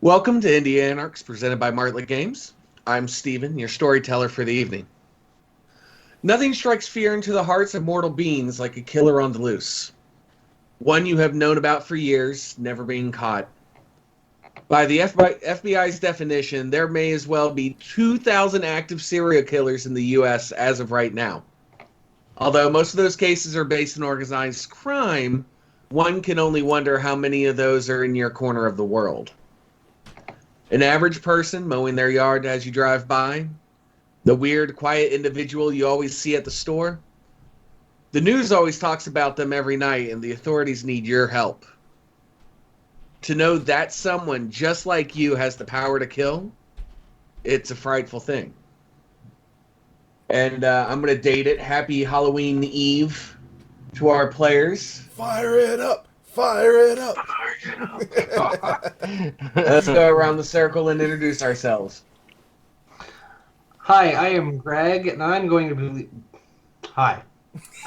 Welcome to Indy Anarchs, presented by Martlet Games. I'm Steven, your storyteller for the evening. Nothing strikes fear into the hearts of mortal beings like a killer on the loose. One you have known about for years, never being caught. By the FBI's definition, there may as well be 2,000 active serial killers in the U.S. as of right now. Although most of those cases are based in organized crime, one can only wonder how many of those are in your corner of the world. An average person mowing their yard as you drive by, the weird, quiet individual you always see at the store. The news always talks about them every night, and the authorities need your help. To know that someone just like you has the power to kill, it's a frightful thing. And I'm going to date it. Happy Halloween Eve to our players. Fire it up! Fire it up! Let's go around the circle and introduce ourselves. Hi, I am Greg, and I'm going to be... Hi.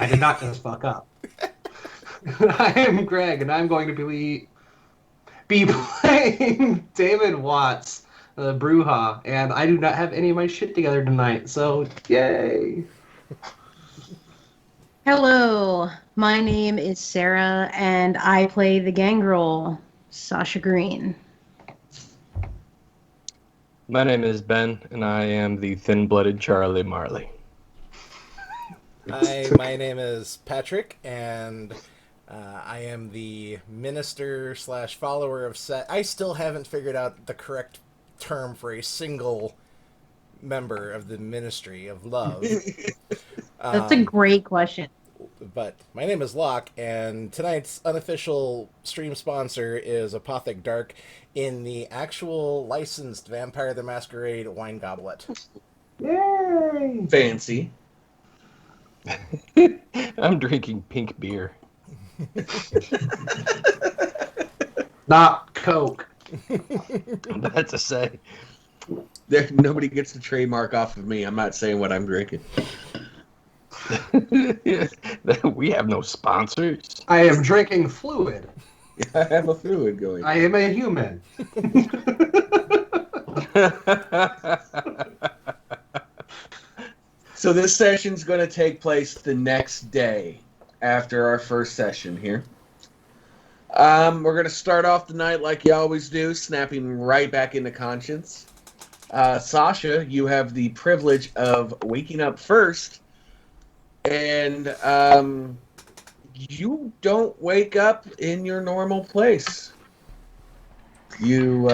I did not just fuck up. I am Greg, and I'm going to be playing David Watts, the Bruja, and I do not have any of my shit together tonight, so yay! Hello, my name is Sarah, and I play the gangrel, Sasha Green. My name is Ben, and I am the thin-blooded Charlie Marley. Hi, my name is Patrick, and I am the minister / follower of Set. I still haven't figured out the correct term for a single member of the Ministry of Love. That's a great question. But my name is Locke, and tonight's unofficial stream sponsor is Apothic Dark in the actual licensed Vampire the Masquerade wine goblet. Yay! Fancy. I'm drinking pink beer. Not Coke. That's a say. Nobody gets the trademark off of me. I'm not saying what I'm drinking. We have no sponsors. I am drinking fluid. I have a fluid going. I am a human. So this session's going to take place the next day after our first session here. We're going to start off the night like you always do, snapping right back into conscience. Sasha, you have the privilege of waking up first, and you don't wake up in your normal place. You...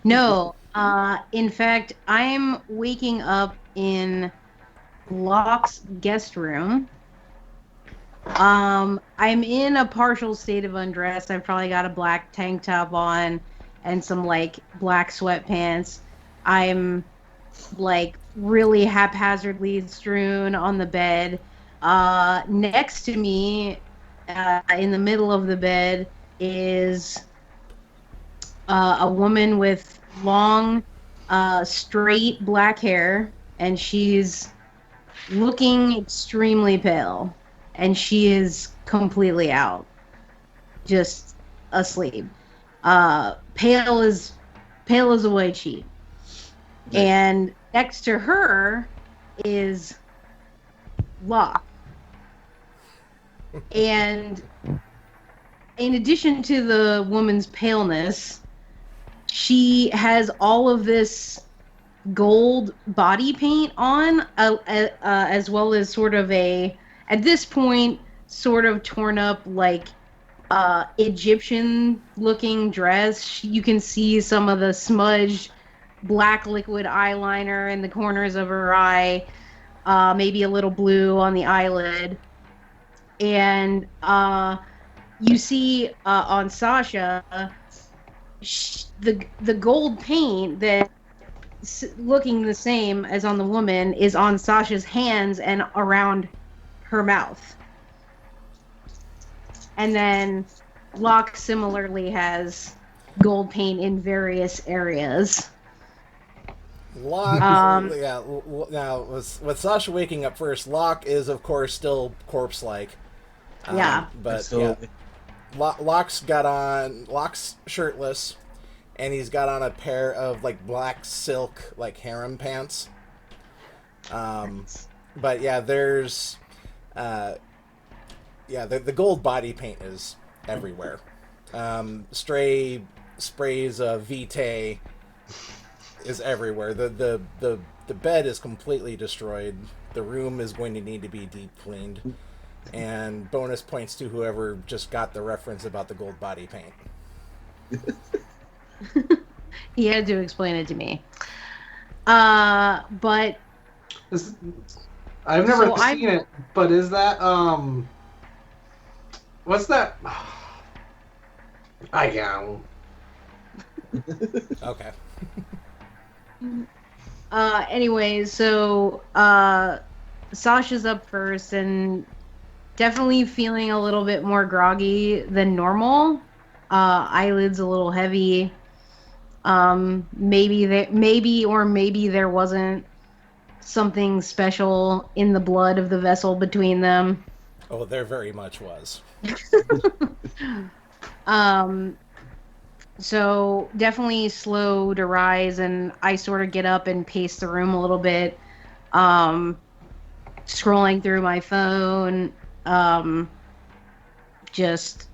No, in fact, I'm waking up in Locke's guest room. I'm in a partial state of undress. I've probably got a black tank top on and some like black sweatpants. I'm like really haphazardly strewn on the bed. Next to me, in the middle of the bed, is a woman with long, straight black hair, and she's looking extremely pale, and she is completely out, just asleep. Pale as a white sheet. And next to her is Locke. And in addition to the woman's paleness, she has all of this gold body paint on, as well as sort of at this point, sort of torn up, like, Egyptian-looking dress. You can see some of the smudged black liquid eyeliner in the corners of her eye, maybe a little blue on the eyelid. And you see on Sasha, the gold paint that looking the same as on the woman is on Sasha's hands and around her mouth. And then Locke similarly has gold paint in various areas. Locke, now with Sasha waking up first, Locke is of course still corpse-like. Yeah. But Absolutely. Locke's shirtless, and he's got on a pair of like black silk like harem pants. But yeah, there's the gold body paint is everywhere. Stray sprays of Vitae is everywhere. The bed is completely destroyed. The room is going to need to be deep cleaned. And bonus points to whoever just got the reference about the gold body paint. He had to explain it to me. But I've never seen it, but is that what's that? I know. Okay. Anyways, so Sasha's up first and definitely feeling a little bit more groggy than normal. Eyelids a little heavy. Maybe there wasn't something special in the blood of the vessel between them. Oh, there very much was. So definitely slow to rise, and I sort of get up and pace the room a little bit, scrolling through my phone, just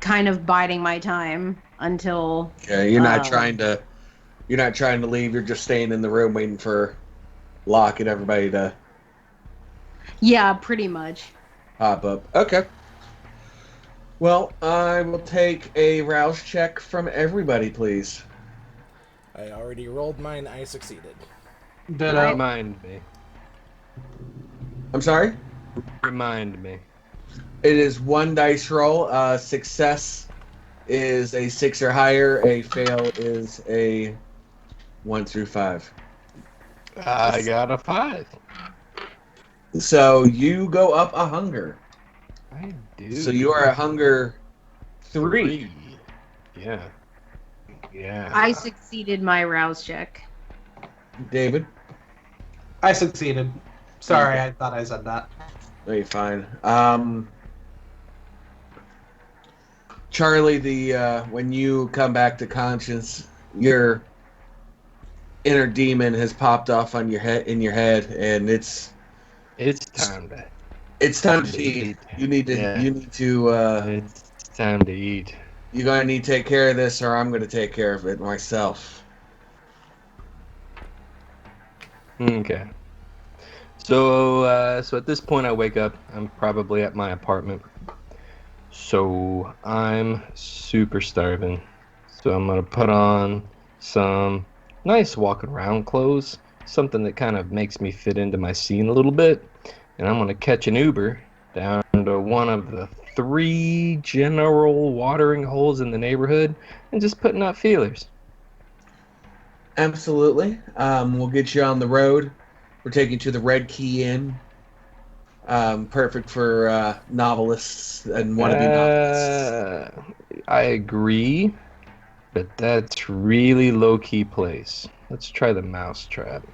kind of biding my time until. Okay, you're not trying to leave. You're just staying in the room waiting for Locke and everybody to. Yeah, pretty much. Pop up. Okay. Well, I will take a rouse check from everybody, please. I already rolled mine. I succeeded. Remind me. I'm sorry? Remind me. It is one dice roll. Success is a 6 or higher. A fail is a 1 through 5. I got a 5. So you go up a hunger. I do. So you are a hunger 3. Yeah. Yeah. I succeeded my rouse check. David? I succeeded. Sorry, I thought I said that. No, you're fine. Charlie, when you come back to conscience, your inner demon has popped off on your head, and it's time to. It's time to eat. You need to. Yeah. You need to. It's time to eat. You're gonna need to take care of this, or I'm gonna take care of it myself. Okay. So at this point, I wake up. I'm probably at my apartment. So I'm super starving. So I'm gonna put on some nice walking around clothes, something that kind of makes me fit into my scene a little bit. And I'm going to catch an Uber down to one of the 3 general watering holes in the neighborhood and just putting out feelers. Absolutely. We'll get you on the road. We're taking you to the Red Key Inn. Perfect for novelists and wannabe novelists. I agree, but that's really low-key place. Let's try the Mousetrap.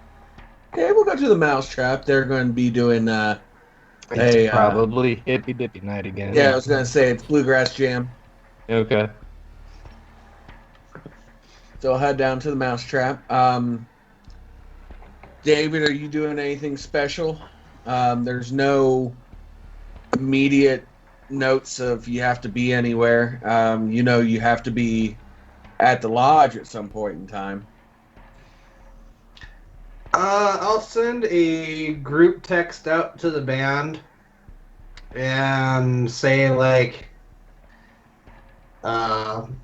Okay, we'll go to the Mousetrap. They're going to be doing It's probably hippy dippy night again. Yeah, I was going to say it's Bluegrass Jam. Okay. So I'll head down to the Mousetrap. David, are you doing anything special? There's no immediate notes of you have to be anywhere. You have to be at the lodge at some point in time. I'll send a group text out to the band and say, like, I'm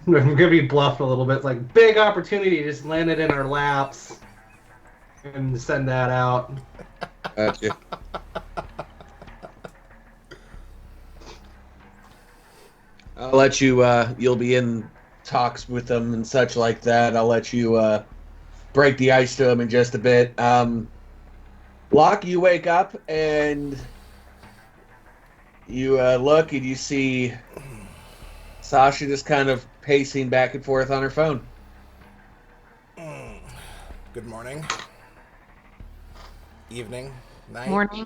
going to be bluffed a little bit. It's like, big opportunity, just landed in our laps, and send that out. Gotcha. I'll let you, you'll be in talks with them and such like that. I'll let you, break the ice to them in just a bit. Locke, you wake up and you look and you see Sasha just kind of pacing back and forth on her phone. Good morning. Evening. Night. Morning.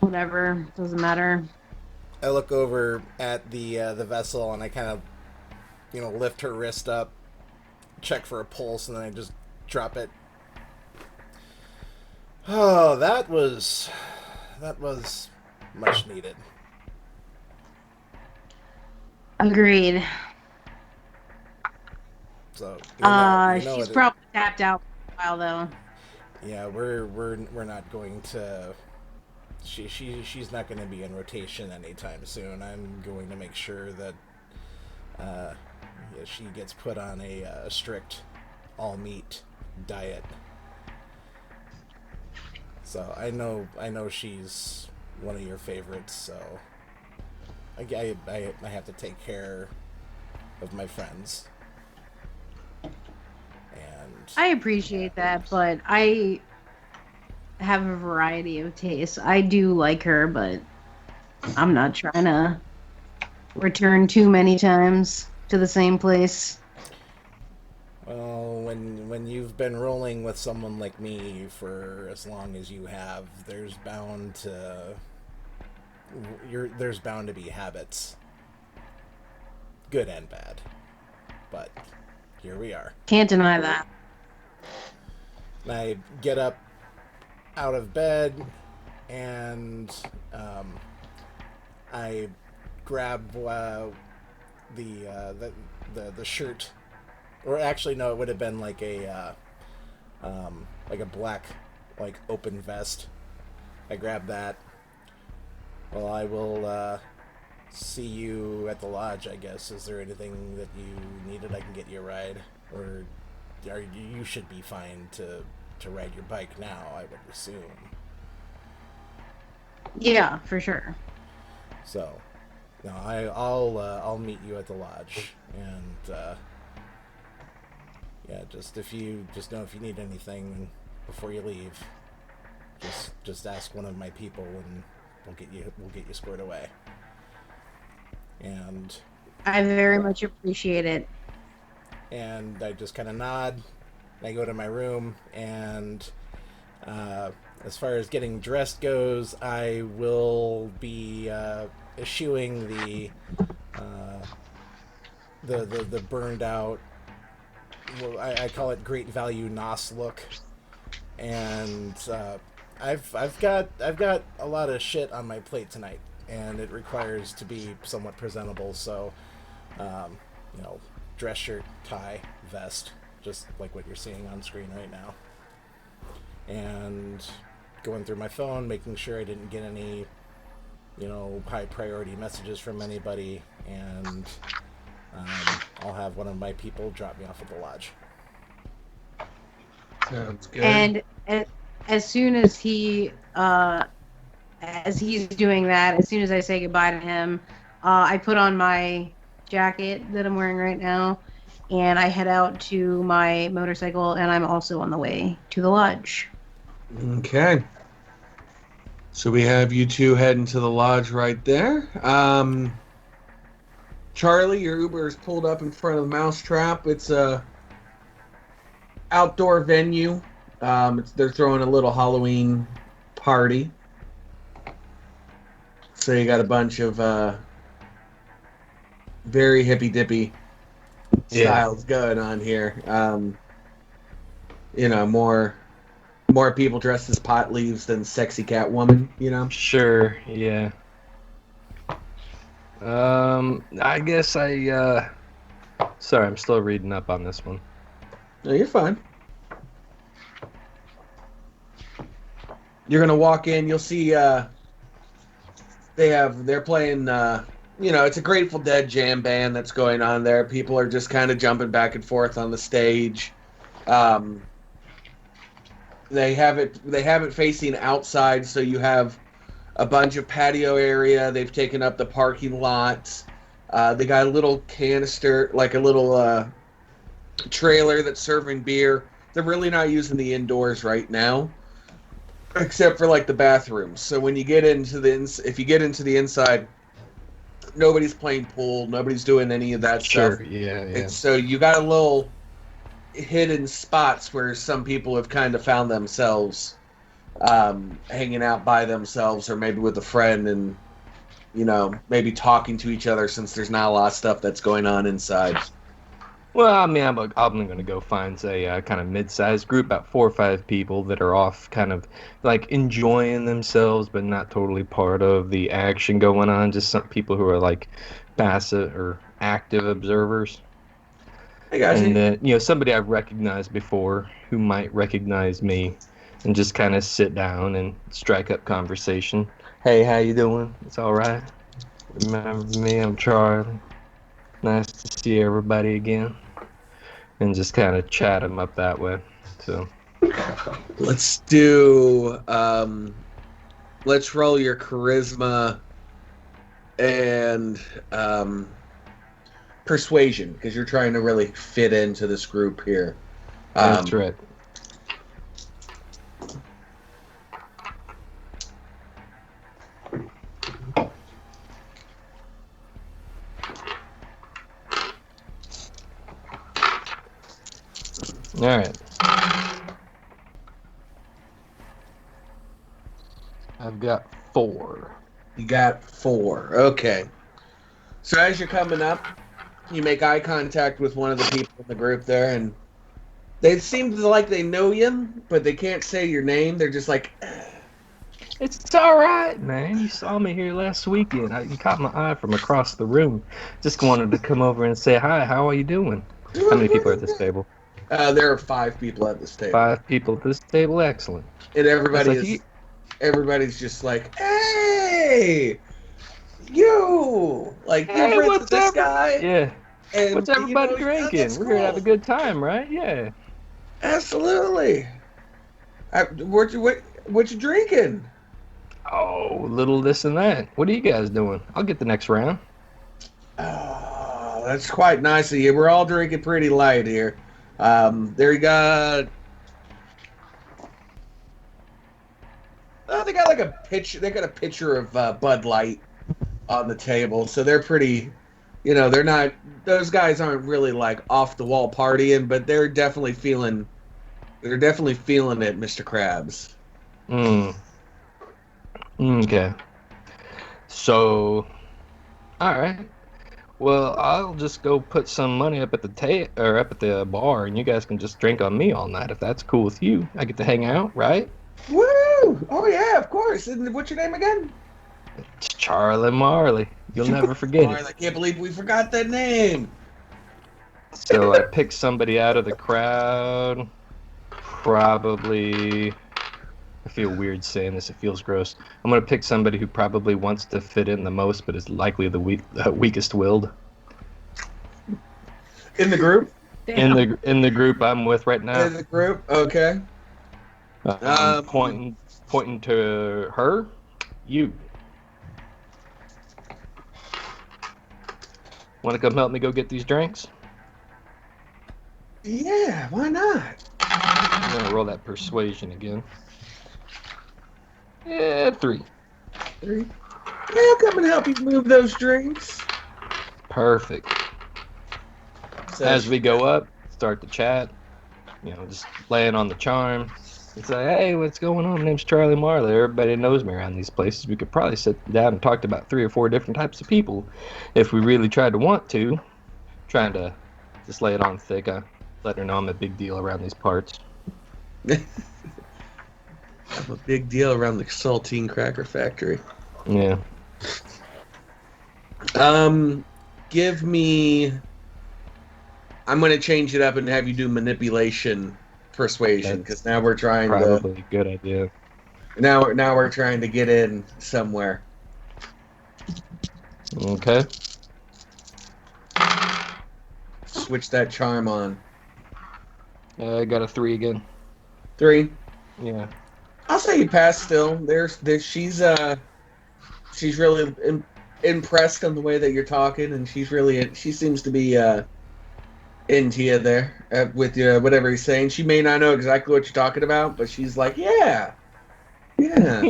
Whatever. Doesn't matter. I look over at the vessel and I kind of, lift her wrist up, check for a pulse, and then I just drop it. Oh, that was much needed. Agreed. So she's probably tapped out for a while though. Yeah, we're not going to. She's not going to be in rotation anytime soon. I'm going to make sure that she gets put on a strict all meat diet. So I know she's one of your favorites. So I have to take care of my friends. And I appreciate that, but I have a variety of tastes. I do like her, but I'm not trying to return too many times to the same place. Well, when you've been rolling with someone like me for as long as you have, there's bound to be habits, good and bad. But here we are. Can't deny that. And I get up out of bed and I grab the shirt, or actually no, it would have been like a black open vest. I grab that. Well, I will see you at the lodge, I guess. Is there anything that you needed? I can get you a ride, or you should be fine to ride your bike now, I would assume. Yeah, for sure. So, no, I'll meet you at the lodge, and just if you need anything before you leave, just ask one of my people, and we'll get you squared away. And I very much appreciate it. And I just kind of nod. I go to my room, and as far as getting dressed goes, I will be eschewing the burned out. Well, I call it great value NOS look, and I've got a lot of shit on my plate tonight, and it requires to be somewhat presentable. So, dress shirt, tie, vest, just like what you're seeing on screen right now. And going through my phone, making sure I didn't get any, high priority messages from anybody, and I'll have one of my people drop me off at the lodge. Sounds good. And as soon as he's doing that, as soon as I say goodbye to him, I put on my jacket that I'm wearing right now, and I head out to my motorcycle, and I'm also on the way to the lodge. Okay. So we have you two heading to the lodge right there. Charlie, your Uber is pulled up in front of the Mousetrap. It's a outdoor venue. They're throwing a little Halloween party. So you got a bunch of very hippy-dippy styles going on here. More people dressed as pot leaves than sexy Catwoman, Sure, yeah. I guess sorry, I'm still reading up on this one. No, you're fine. You're gonna walk in, you'll see they're playing it's a Grateful Dead jam band that's going on there. People are just kind of jumping back and forth on the stage. They have it facing outside, so you have a bunch of patio area. They've taken up the parking lot. They got a little canister, like a little trailer that's serving beer. They're really not using the indoors right now, except for like the bathrooms. So when you get into if you get into the inside, nobody's playing pool, nobody's doing any of that stuff. Sure, yeah. And so you got a little hidden spots where some people have kind of found themselves hanging out by themselves, or maybe with a friend, and maybe talking to each other since there's not a lot of stuff that's going on inside. Well, I mean, I'm going to go find a kind of mid-sized group, about 4 or 5 people that are off kind of like enjoying themselves, but not totally part of the action going on. Just some people who are like passive or active observers. I got And you. then, somebody I've recognized before who might recognize me and just kind of sit down and strike up conversation. Hey, how you doing? It's all right. Remember me? I'm Charlie. Nice to see everybody again. And just kind of chat them up that way. So Let's roll your charisma and persuasion, because you're trying to really fit into this group here. that's right. All right. I've got 4. You got 4. Okay. So as you're coming up, you make eye contact with one of the people in the group there, and they seem like they know you, but they can't say your name. They're just like, It's all right, man. You saw me here last weekend. You caught my eye from across the room. Just wanted to come over and say hi. How are you doing? How many people are at this table? There are 5 people at this table. 5 people at this table. Excellent. And That's everybody's just like, hey, you! Like, Hey, you're friends what's with this up? guy? Yeah. And What's everybody drinking? that's We're here to have a cool. good time, right? Yeah. Absolutely. What you drinking? Oh, a little this and that. What are you guys doing? I'll get the next round. Oh, that's quite nice of you. We're all drinking pretty light here. There you got. Oh, they got like a pitch. They got a picture of Bud Light on the table, so they're pretty. They're not. Those guys aren't really like off the wall partying, but they're definitely feeling. They're definitely feeling it, Mr. Krabs. Okay. So, all right. Well, I'll just go put some money up at the bar, and you guys can just drink on me all night if that's cool with you. I get to hang out, right? Woo! Oh yeah, of course. And what's your name again? It's Charlie Marley. You'll never forget Marley, it. I can't believe we forgot that name. So I picked somebody out of the crowd. Probably. I feel weird saying this. It feels gross. I'm gonna pick somebody who probably wants to fit in the most, but is likely the weakest willed. In the group? Damn. In the group I'm with right now. In the group? Okay. Pointing to her. You. Want to come help me go get these drinks? Yeah, why not? I'm gonna roll that persuasion again. Yeah, 3. 3. Yeah, I'll come and help you move those drinks. Perfect. So As we go up, start to chat. Just laying on the charm. It's like, hey, what's going on? My name's Charlie Marley. Everybody knows me around these places. We could probably sit down and talk to about 3 or 4 different types of people if we really tried to want to. Trying to just lay it on thick. I let her know I'm a big deal around these parts. I'm a big deal around the Saltine Cracker Factory. Yeah. Give me. I'm going to change it up and have you do manipulation persuasion, because now we're trying Probably a good idea. Now we're trying to get in somewhere. Okay. Switch that charm on. I got a 3 again. 3. Yeah. I'll say you pass still. She's really impressed on the way that you're talking, and she seems to be into you there with whatever he's saying. She may not know exactly what you're talking about, but she's like, yeah. Yeah.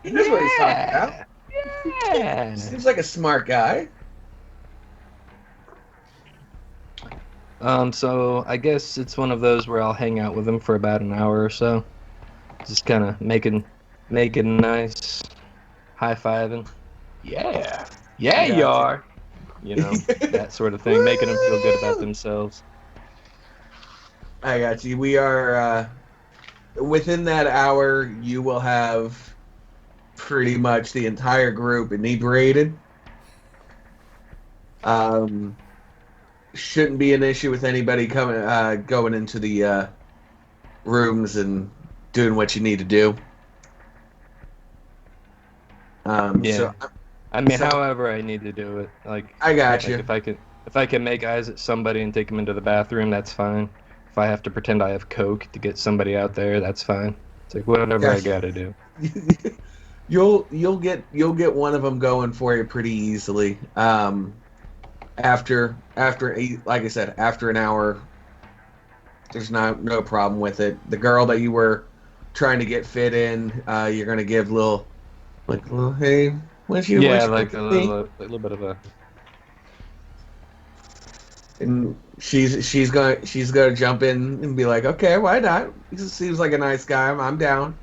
He knows what he's talking about. Yeah. Seems like a smart guy. So I guess it's one of those where I'll hang out with him for about an hour or so. Just kind of making nice, high-fiving. yeah, you Gotcha. are. You know, that sort of thing, making them feel good about themselves. I got you. We are within that hour. You will have pretty much the entire group inebriated. Um, shouldn't be an issue with anybody coming going into the rooms and doing what you need to do. Yeah. So I mean, so however I need to do it. Like, I got like you. if I can make eyes at somebody and take them into the bathroom, that's fine. If I have to pretend I have coke to get somebody out there, that's fine. It's like whatever I Got gotta do. You'll get one of them going for you pretty easily. Like I said, after an hour, there's no problem with it. The girl that you were trying to get fit in, you're gonna give little hey, why don't Yeah, you come like with me? a little bit of a. And she's gonna jump in and be like, okay, why not? He seems like a nice guy. I'm down.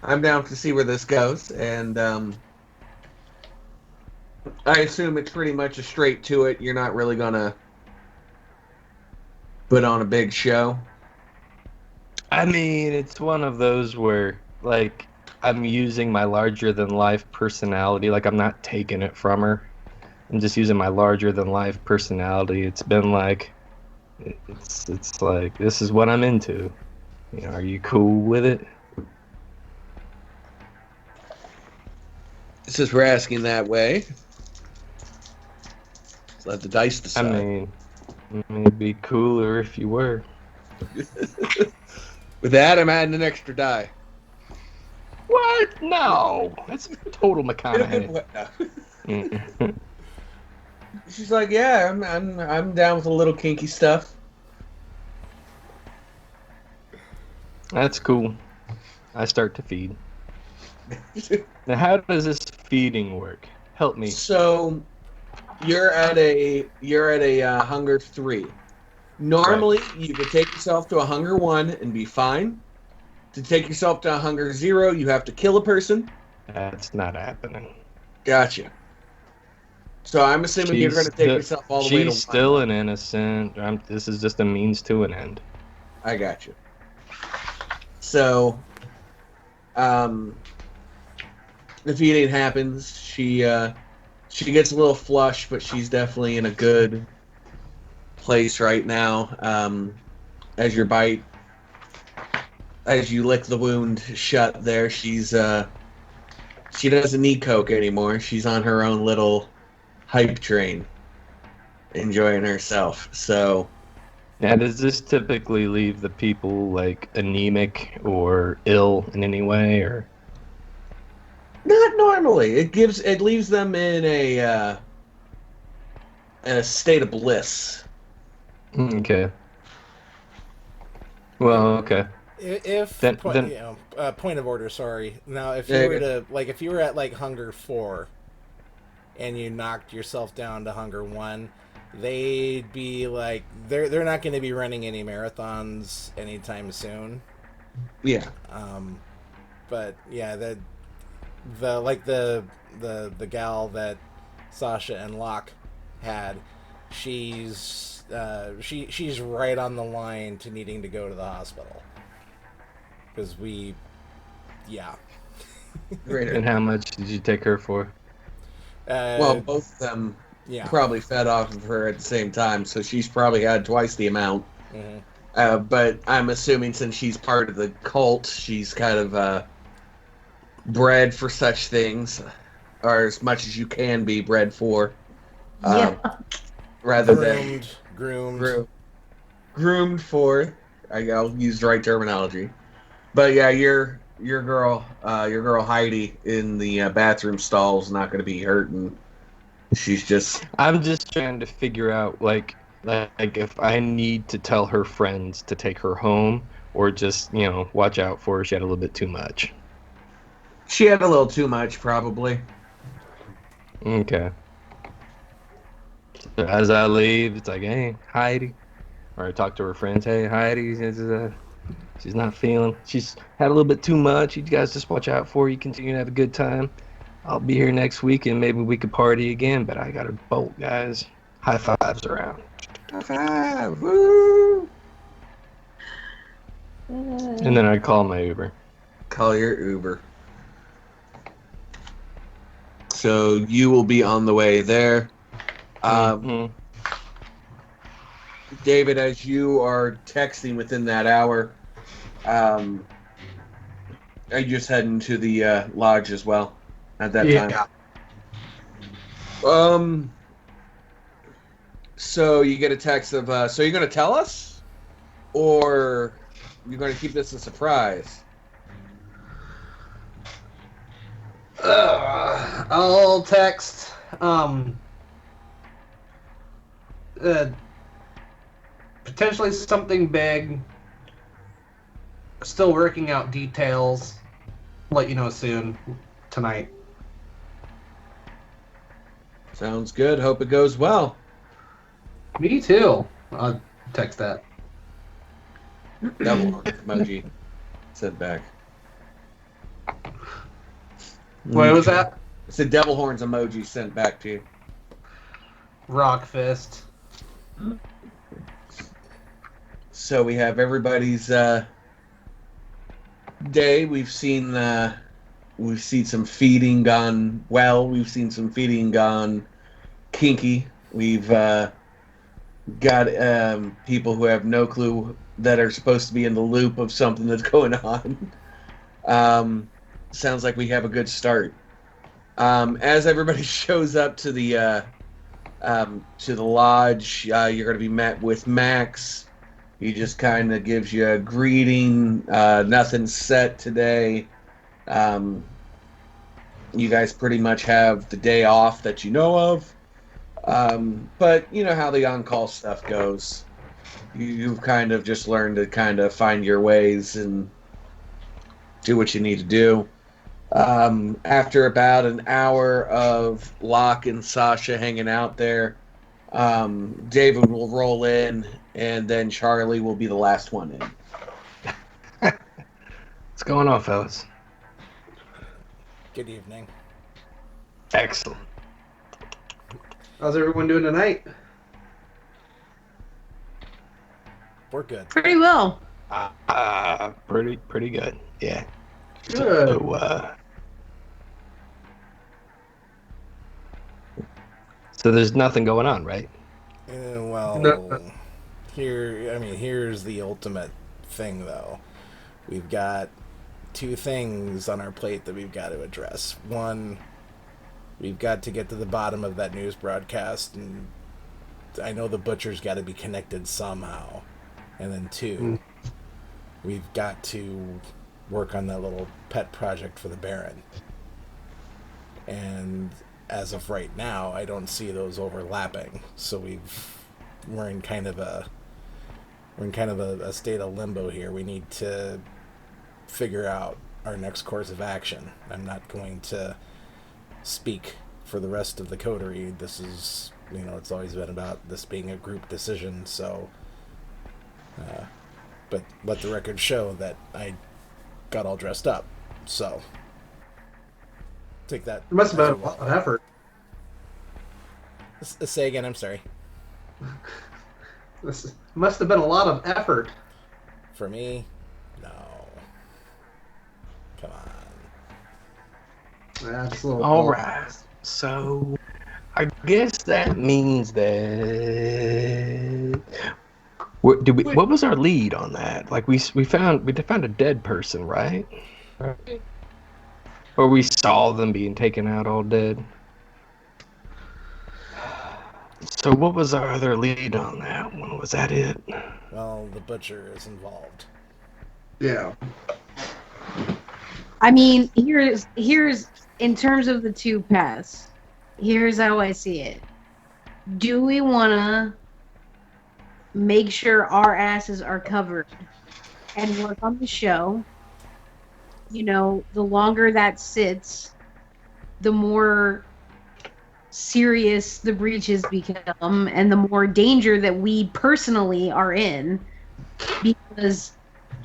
I'm down to see where this goes. And I assume it's pretty much a straight to it. You're not really gonna put on a big show. I mean, it's one of those where like I'm using my larger than life personality. Like I'm not taking it from her. I'm just using my larger than life personality. It's been like it's like this is what I'm into. You know, are you cool with it? Since we're asking that way, let the dice I decide. mean, it'd be cooler if you were. With that, I'm adding an extra die. What? No, that's total In a good McConaughey. way. No. Mm. She's like, yeah, I'm down with a little kinky stuff. That's cool. I start to feed. Now, how does this feeding work? Help me. So you're at a hunger 3. Normally, you could take yourself to a hunger 1 and be fine. To take yourself to a hunger 0, you have to kill a person. That's not happening. Gotcha. So I'm assuming you're going to take yourself all the way to She's 1. still an innocent. This is just a means to an end. I got you. So, the feeding happens. She gets a little flushed, but she's definitely in a good place right now. As your bite, as you lick the wound shut, there, she doesn't need Coke anymore. She's on her own little hype train, enjoying herself. So. Now, does this typically leave the people like anemic or ill in any way, or? Not normally. It leaves them in a state of bliss. Okay. Well, okay. If Then- point, then- you know, point of order, sorry. Now, if Yeah, you were yeah. to if you were at like hunger 4, and you knocked yourself down to hunger 1, they'd be like they're not going to be running any marathons anytime soon. Yeah. But yeah, the gal that Sasha and Locke had, she's right on the line to needing to go to the hospital because Great. And how much did you take her for? Well, both of them yeah. probably fed off of her at the same time, so she's probably had twice the amount. Mm-hmm. But I'm assuming since she's part of the cult, she's kind of bred for such things, or as much as you can be bred for, Yeah. rather than groomed. groomed for. I'll use the right terminology. But yeah, your girl Heidi in the bathroom stall is not going to be hurting. She's just. I'm just trying to figure out like if I need to tell her friends to take her home or just, watch out for her. She had a little bit too much. She had a little too much, probably. Okay. So as I leave, it's like, hey, Heidi. Or I talk to her friends, hey, Heidi, she's not feeling. She's had a little bit too much. You guys just watch out for her. You continue to have a good time. I'll be here next week and maybe we could party again, but I gotta bolt, guys. High fives around. High five! Woo! And then I'd call my Uber. Call your Uber. So you will be on the way there. Mhm. David, as you are texting within that hour, are you just heading to the lodge as well at that time? So you get a text of, so you're going to tell us? Or you're going to keep this a surprise? I'll text. Potentially something big. Still working out details. Let you know soon. Tonight. Sounds good. Hope it goes well. Me too. I'll text that. Devil emoji sent back. What was that? It's a devil horns emoji sent back to you. Rock fist. So we have everybody's day. We've seen some feeding gone well. We've seen some feeding gone kinky. We've got people who have no clue that are supposed to be in the loop of something that's going on. Sounds like we have a good start. As everybody shows up to the lodge, you're going to be met with Max. He just kind of gives you a greeting. Nothing's set today. You guys pretty much have the day off that you know of. But you know how the on-call stuff goes. You've kind of just learned to kind of find your ways and do what you need to do. After about an hour of Locke and Sasha hanging out there, David will roll in, and then Charlie will be the last one in. What's going on, fellas? Good evening. Excellent. How's everyone doing tonight? We're good. Pretty well. Pretty good. Yeah. Good. So there's nothing going on, right? No. Here's the ultimate thing, though. We've got two things on our plate that we've got to address. One, we've got to get to the bottom of that news broadcast, and I know the butcher's got to be connected somehow. And then two, we've got to work on that little pet project for the Baron. And as of right now, I don't see those overlapping. So we're in kind of a state of limbo here. We need to figure out our next course of action. I'm not going to speak for the rest of the coterie. This is, it's always been about this being a group decision. So, but let the record show that I got all dressed up. So, take that. It must have been a lot of effort. Say again, I'm sorry. This must have been a lot of effort. For me, no. Come on. That's a little All cool. right. So I guess that means that what was our lead on that? Like we found a dead person, right? Or we saw them being taken out all dead. So what was our other lead on that one? Was that it? Well, the butcher is involved. Yeah. I mean, here's in terms of the two paths. Here's how I see it. Do we want to make sure our asses are covered and work on the show? The longer that sits, the more serious the breaches become and the more danger that we personally are in because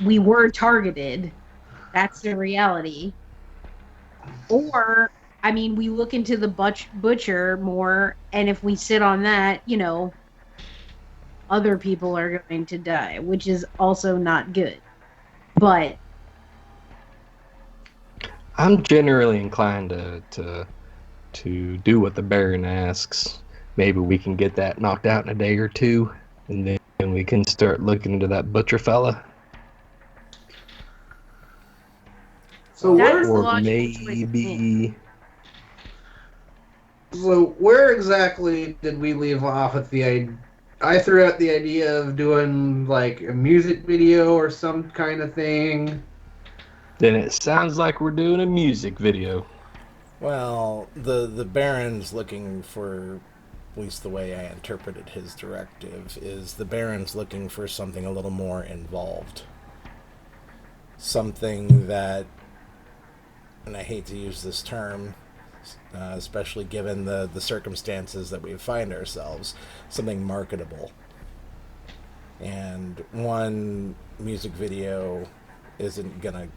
we were targeted. That's the reality. Or I mean, we look into the butcher more, and if we sit on that, other people are going to die, which is also not good. But I'm generally inclined to do what the Baron asks. Maybe we can get that knocked out in a day or two, and then we can start looking into that butcher fella. So that's the Or logical choice to make. maybe where exactly did we leave off at the idea? I threw out the idea of doing like a music video or some kind of thing. then it sounds like we're doing a music video. Well, the Baron's looking for, at least the way I interpreted his directive, is the Baron's looking for something a little more involved. Something that, and I hate to use this term, especially given the circumstances that we find ourselves, something marketable. And one music video isn't gonna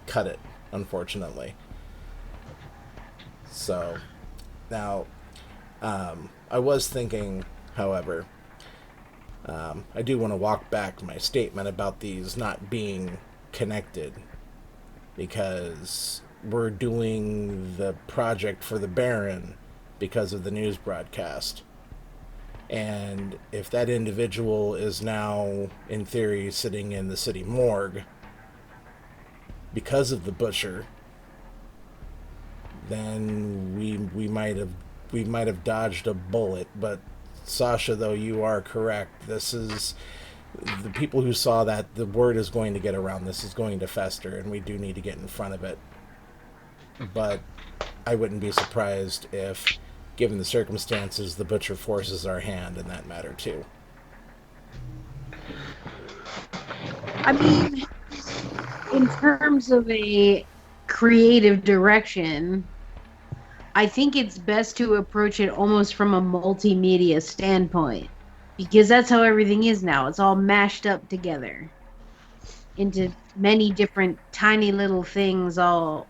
cut it, unfortunately. So, now, I was thinking, however, I do want to walk back my statement about these not being connected, because we're doing the project for the Baron because of the news broadcast. And if that individual is now, in theory, sitting in the city morgue because of the butcher, then we might have dodged a bullet. But Sasha, though, you are correct. This is the people who saw that. The word is going to get around. This is going to fester, and we do need to get in front of it. But I wouldn't be surprised if, given the circumstances, the butcher forces our hand in that matter too. I mean, in terms of a creative direction, I think it's best to approach it almost from a multimedia standpoint, because that's how everything is now. It's all mashed up together into many different tiny little things, all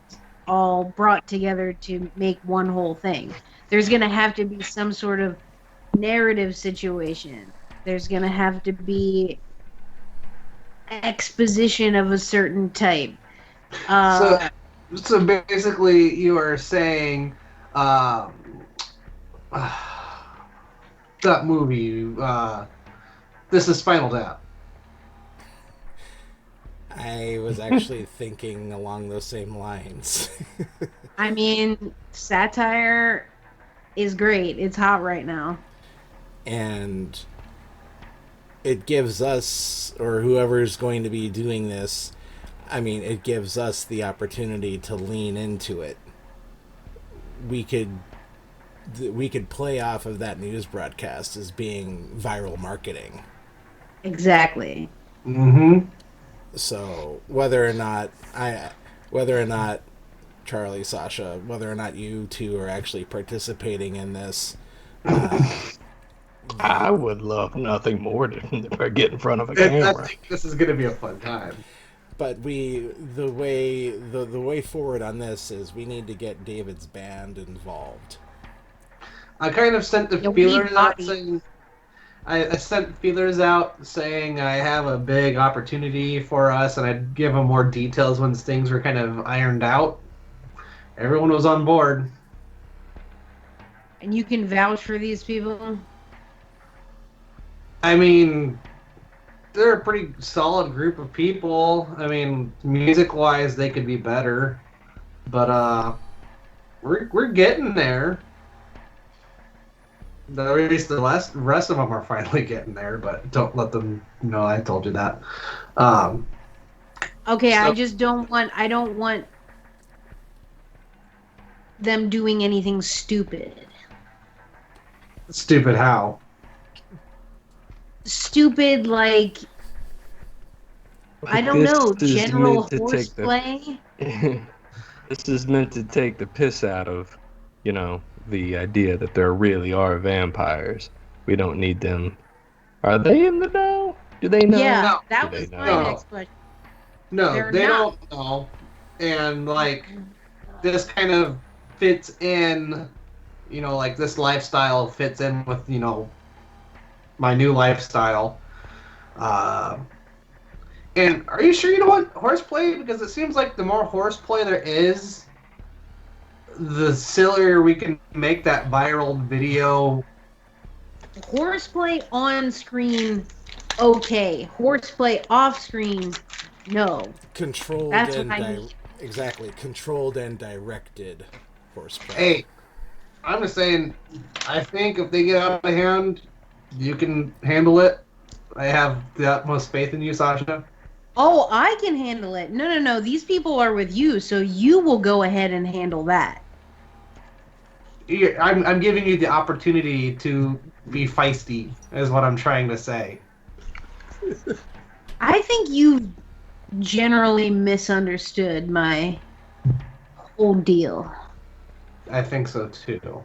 brought together to make one whole thing. There's going to have to be some sort of narrative situation. There's going to have to be exposition of a certain type. So basically, you are saying that movie. This is Spinal Tap. I was actually thinking along those same lines. I mean, satire is great. It's hot right now. And it gives us, or whoever's going to be doing this, I mean, it gives us the opportunity to lean into it. We could play off of that news broadcast as being viral marketing. Exactly. Mm-hmm. So whether or not Charlie, Sasha, whether or not you two are actually participating in this, I would love nothing more to get in front of a I camera. think this is going to be a fun time. but the way forward on this is we need to get David's band involved. I kind of sent the Yeah, we need feelers out bodies. saying. I sent feelers out saying I have a big opportunity for us, and I'd give them more details once things were kind of ironed out. Everyone was on board. And you can vouch for these people? I mean, they're a pretty solid group of people. I mean, music-wise, they could be better, but we're getting there. At least the rest of them are finally getting there, but don't let them know I told you that. Okay, So- I just don't want them doing anything stupid. Stupid how? Stupid, like, I don't This know, is general meant to take horseplay? This is meant to take the piss out of, the idea that there really are vampires. We don't need them. Are they in the know? Do they know? Yeah, No. that Do was they my know? next question. No, They're they not. don't know. And, like, this kind of fits in, like this lifestyle fits in with, my new lifestyle. Uh, and are you sure you don't want horseplay? Because it seems like the more horseplay there is, the sillier we can make that viral video. Horseplay on screen, okay. Horseplay off screen, no. Controlled That's what and I need. exactly controlled and directed horseplay. Hey, I'm just saying, I think if they get out of hand, you can handle it. I have the utmost faith in you, Sasha. Oh, I can handle it. No. These people are with you, so you will go ahead and handle that. I'm giving you the opportunity to be feisty, is what I'm trying to say. I think you generally misunderstood my whole deal. I think so too.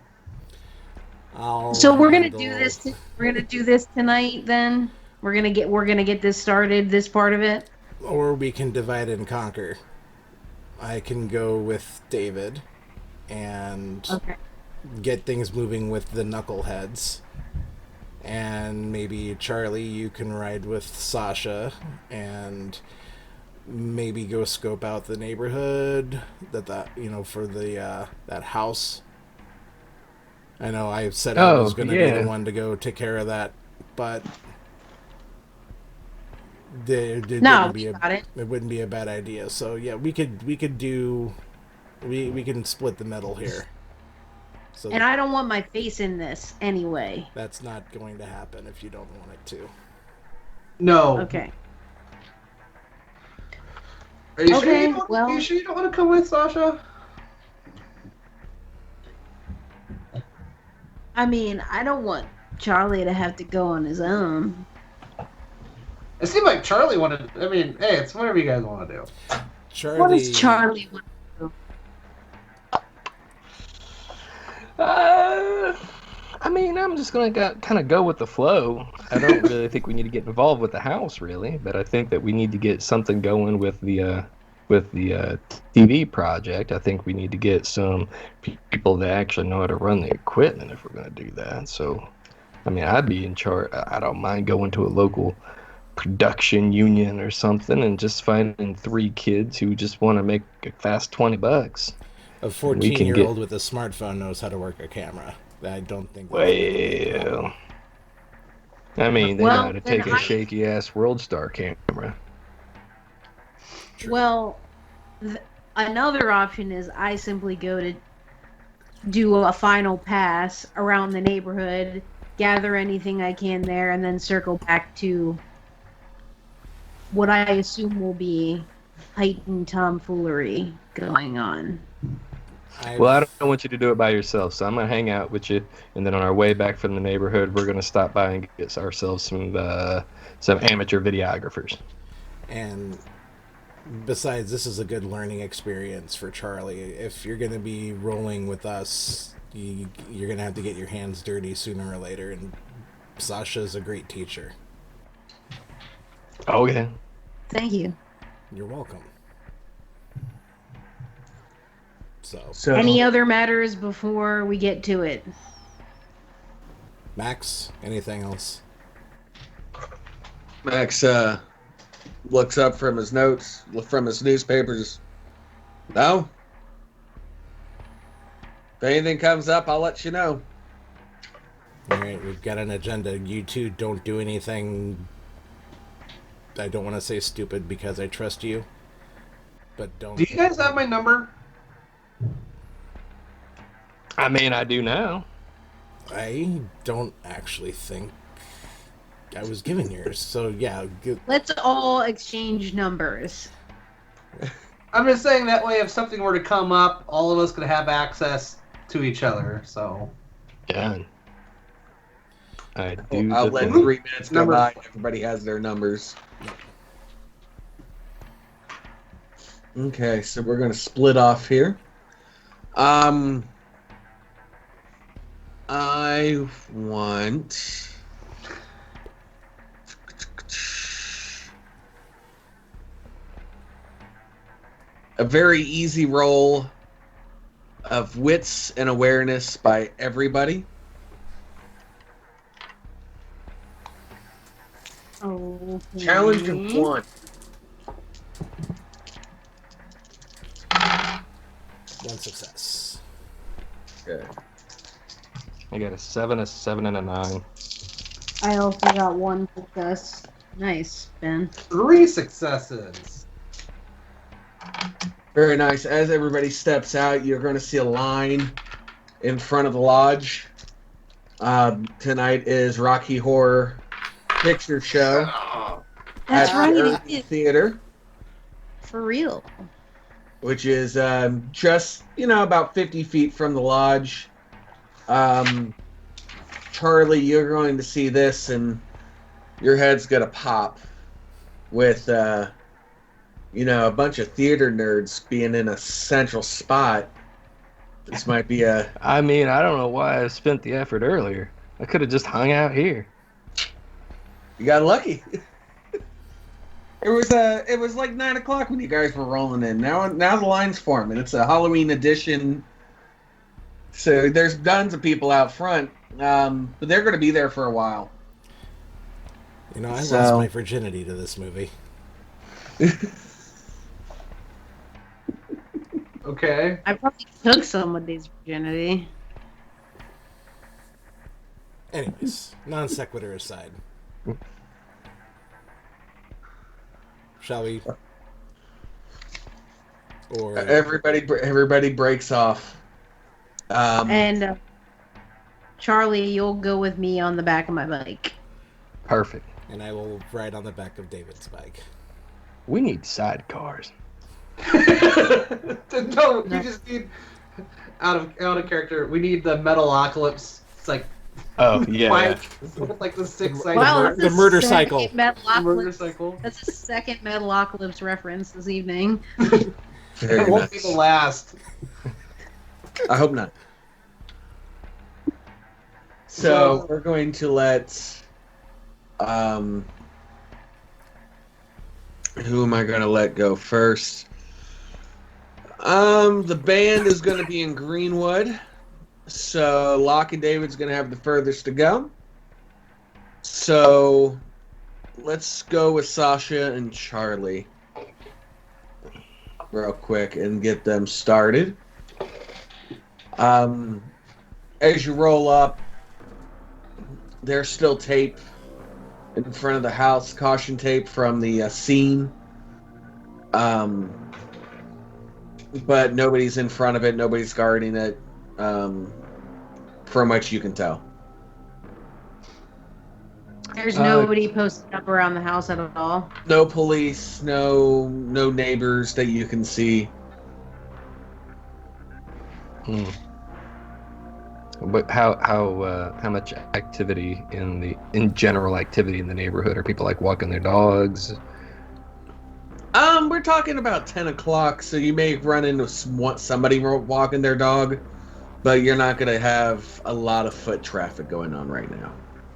So we're gonna do this. We're gonna do this tonight. Then we're gonna get this started. This part of it. Or we can divide and conquer. I can go with David and Okay. get things moving with the knuckleheads. And maybe Charlie, you can ride with Sasha and maybe go scope out the neighborhood for the that house. I know I said I was going to be the one to go take care of that, but it wouldn't be a bad idea. So yeah, we can split the metal here. So And I don't want my face in this anyway. that's not going to happen if you don't want it to. No. Okay. Are you Okay, Are you sure you don't want to come with, Sasha? I mean, I don't want Charlie to have to go on his own. It seemed like Charlie wanted. I mean, hey, it's whatever you guys want to do. Charlie, What does Charlie want to do? I mean, I'm just going to kind of go with the flow. I don't really think we need to get involved with the house, really, but I think that we need to get something going with the TV project. I think we need to get some people that actually know how to run the equipment if we're going to do that. So, I mean, I'd be in charge. I don't mind going to a local production union or something and just finding 3 kids who just want to make a fast $20. A 14-year-old with a smartphone knows how to work a camera. I don't think that's well, I mean, they know how to take a shaky-ass World Star camera. True. Well, another option is I simply go to do a final pass around the neighborhood, gather anything I can there, and then circle back to what I assume will be heightened tomfoolery going on. Well, I don't want you to do it by yourself, so I'm going to hang out with you, and then on our way back from the neighborhood, we're going to stop by and get ourselves some amateur videographers. And besides, this is a good learning experience for Charlie. If you're going to be rolling with us, you're going to have to get your hands dirty sooner or later, and Sasha's a great teacher. Oh, yeah. Thank you. You're welcome. So any other matters before we get to it? Max, anything else? Max looks up from his notes, from his newspapers. No? If anything comes up, I'll let you know. All right, we've got an agenda. You two don't do anything. I don't want to say stupid because I trust you, but don't. Do you guys have my number? I mean, I do now. I don't actually think I was given yours, so yeah. Let's all exchange numbers. I'm just saying that way if something were to come up, all of us could have access to each other, so. Yeah. I do. I'll let 3 minutes go by. Everybody has their numbers. Okay, so we're going to split off here. I want a very easy roll of wits and awareness by everybody. Oh. Challenge of 1. One success. Okay. I got a 7, a 7, and a 9. I also got 1 success. Nice, Ben. 3 successes. Very nice. As everybody steps out, you're going to see a line in front of the lodge. Tonight is Rocky Horror Picture Show That's at right. the Irving Theater, For real. which is just, about 50 feet from the lodge. Charlie, you're going to see this, and your head's going to pop with, a bunch of theater nerds being in a central spot. This might be I mean, I don't know why I spent the effort earlier. I could have just hung out here. You got lucky. It was like 9 o'clock when you guys were rolling in. Now the line's forming. It's a Halloween edition. So there's tons of people out front. But they're going to be there for a while. You know, I So- lost my virginity to this movie. Okay. I probably took somebody's virginity. Anyways, non sequitur aside. Shall we? Or Everybody breaks off. And Charlie, you'll go with me on the back of my bike. Perfect. and I will ride on the back of David's bike. We need sidecars. No, we just need out of character. We need the Metalocalypse. It's like Oh yeah. bike, like the six-sided Wow, bird. that's The murder a second cycle. Murder Metalocalypse. cycle. That's a second Metalocalypse reference this evening. Very It won't be nice. the last. I hope not. So we're going to let who am I going to let go first? The band is going to be in Greenwood. So Locke and David's going to have the furthest to go. So let's go with Sasha and Charlie real quick and get them started. As you roll up, there's still tape in front of the house, caution tape from the scene. But nobody's in front of it, nobody's guarding it, from what you can tell. There's nobody posted up around the house at all. No police, no neighbors that you can see. But how much activity in general activity in the neighborhood? Are people like walking their dogs? We're talking about 10 o'clock, so you may run into somebody walking their dog, but you're not going to have a lot of foot traffic going on right now.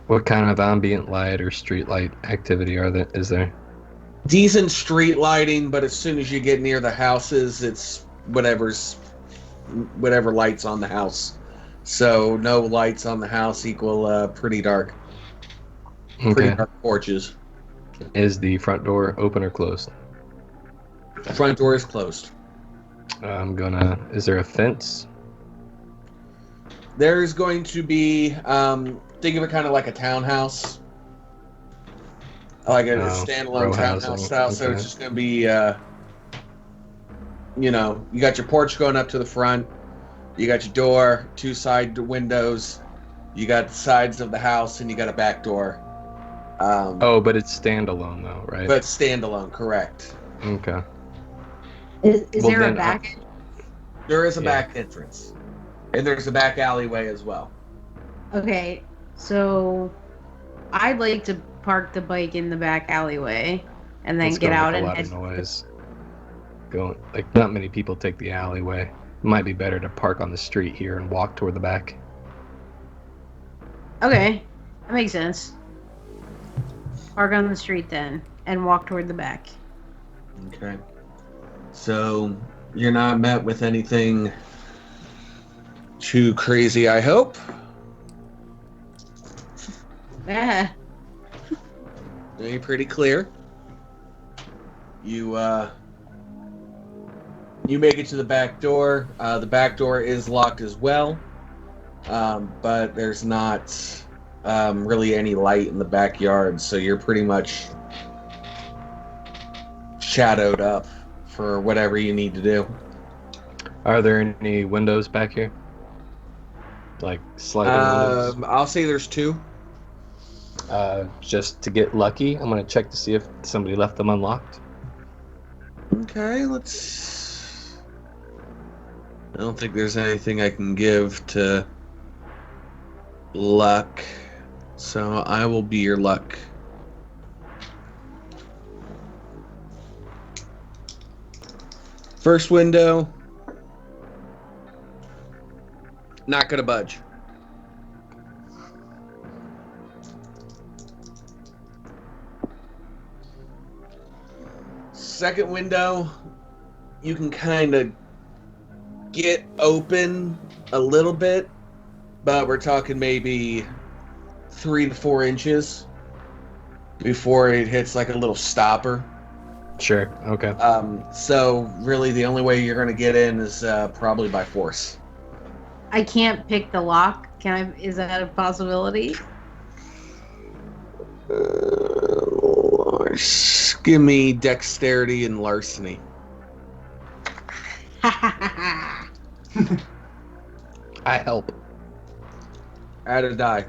What kind of ambient light or street light activity is there? Decent street lighting, but as soon as you get near the houses, it's whatever lights on the house. So no lights on the house equal pretty dark. Pretty Okay. dark porches. Is the front door open or closed? Front door is closed. Is there a fence? There's going to be, think of it kind of like a townhouse. Like a standalone row townhouse housing, style. So okay. it's just going to be, you got your porch going up to the front. You got your door, 2 side windows. You got the sides of the house, and you got a back door. But it's standalone though, right? But standalone, correct. Okay. Is Well, there a then back? There is a Yeah. back entrance. And there's a back alleyway as well. Okay, so I'd like to park the bike in the back alleyway and then It's get gonna out make and a lot head. of noise. Not many people take the alleyway. It might be better to park on the street here and walk toward the back. Okay, that makes sense. Park on the street then and walk toward the back. Okay. So you're not met with anything too crazy, I hope. Yeah. You're pretty clear. You make it to the back door. The back door is locked as well, but there's not really any light in the backyard, so you're pretty much shadowed up for whatever you need to do. Are there any windows back here? Like sliding windows? I'll say there's 2. Just to get lucky, I'm gonna check to see if somebody left them unlocked. Okay, I don't think there's anything I can give to luck, so I will be your luck. First window. Not gonna budge. Second window, you can kind of get open a little bit, but we're talking maybe 3 to 4 inches before it hits like a little stopper. Sure. Okay. So really the only way you're going to get in is probably by force. I can't pick the lock. Is that a possibility? Give me dexterity and larceny. I help. Add a die.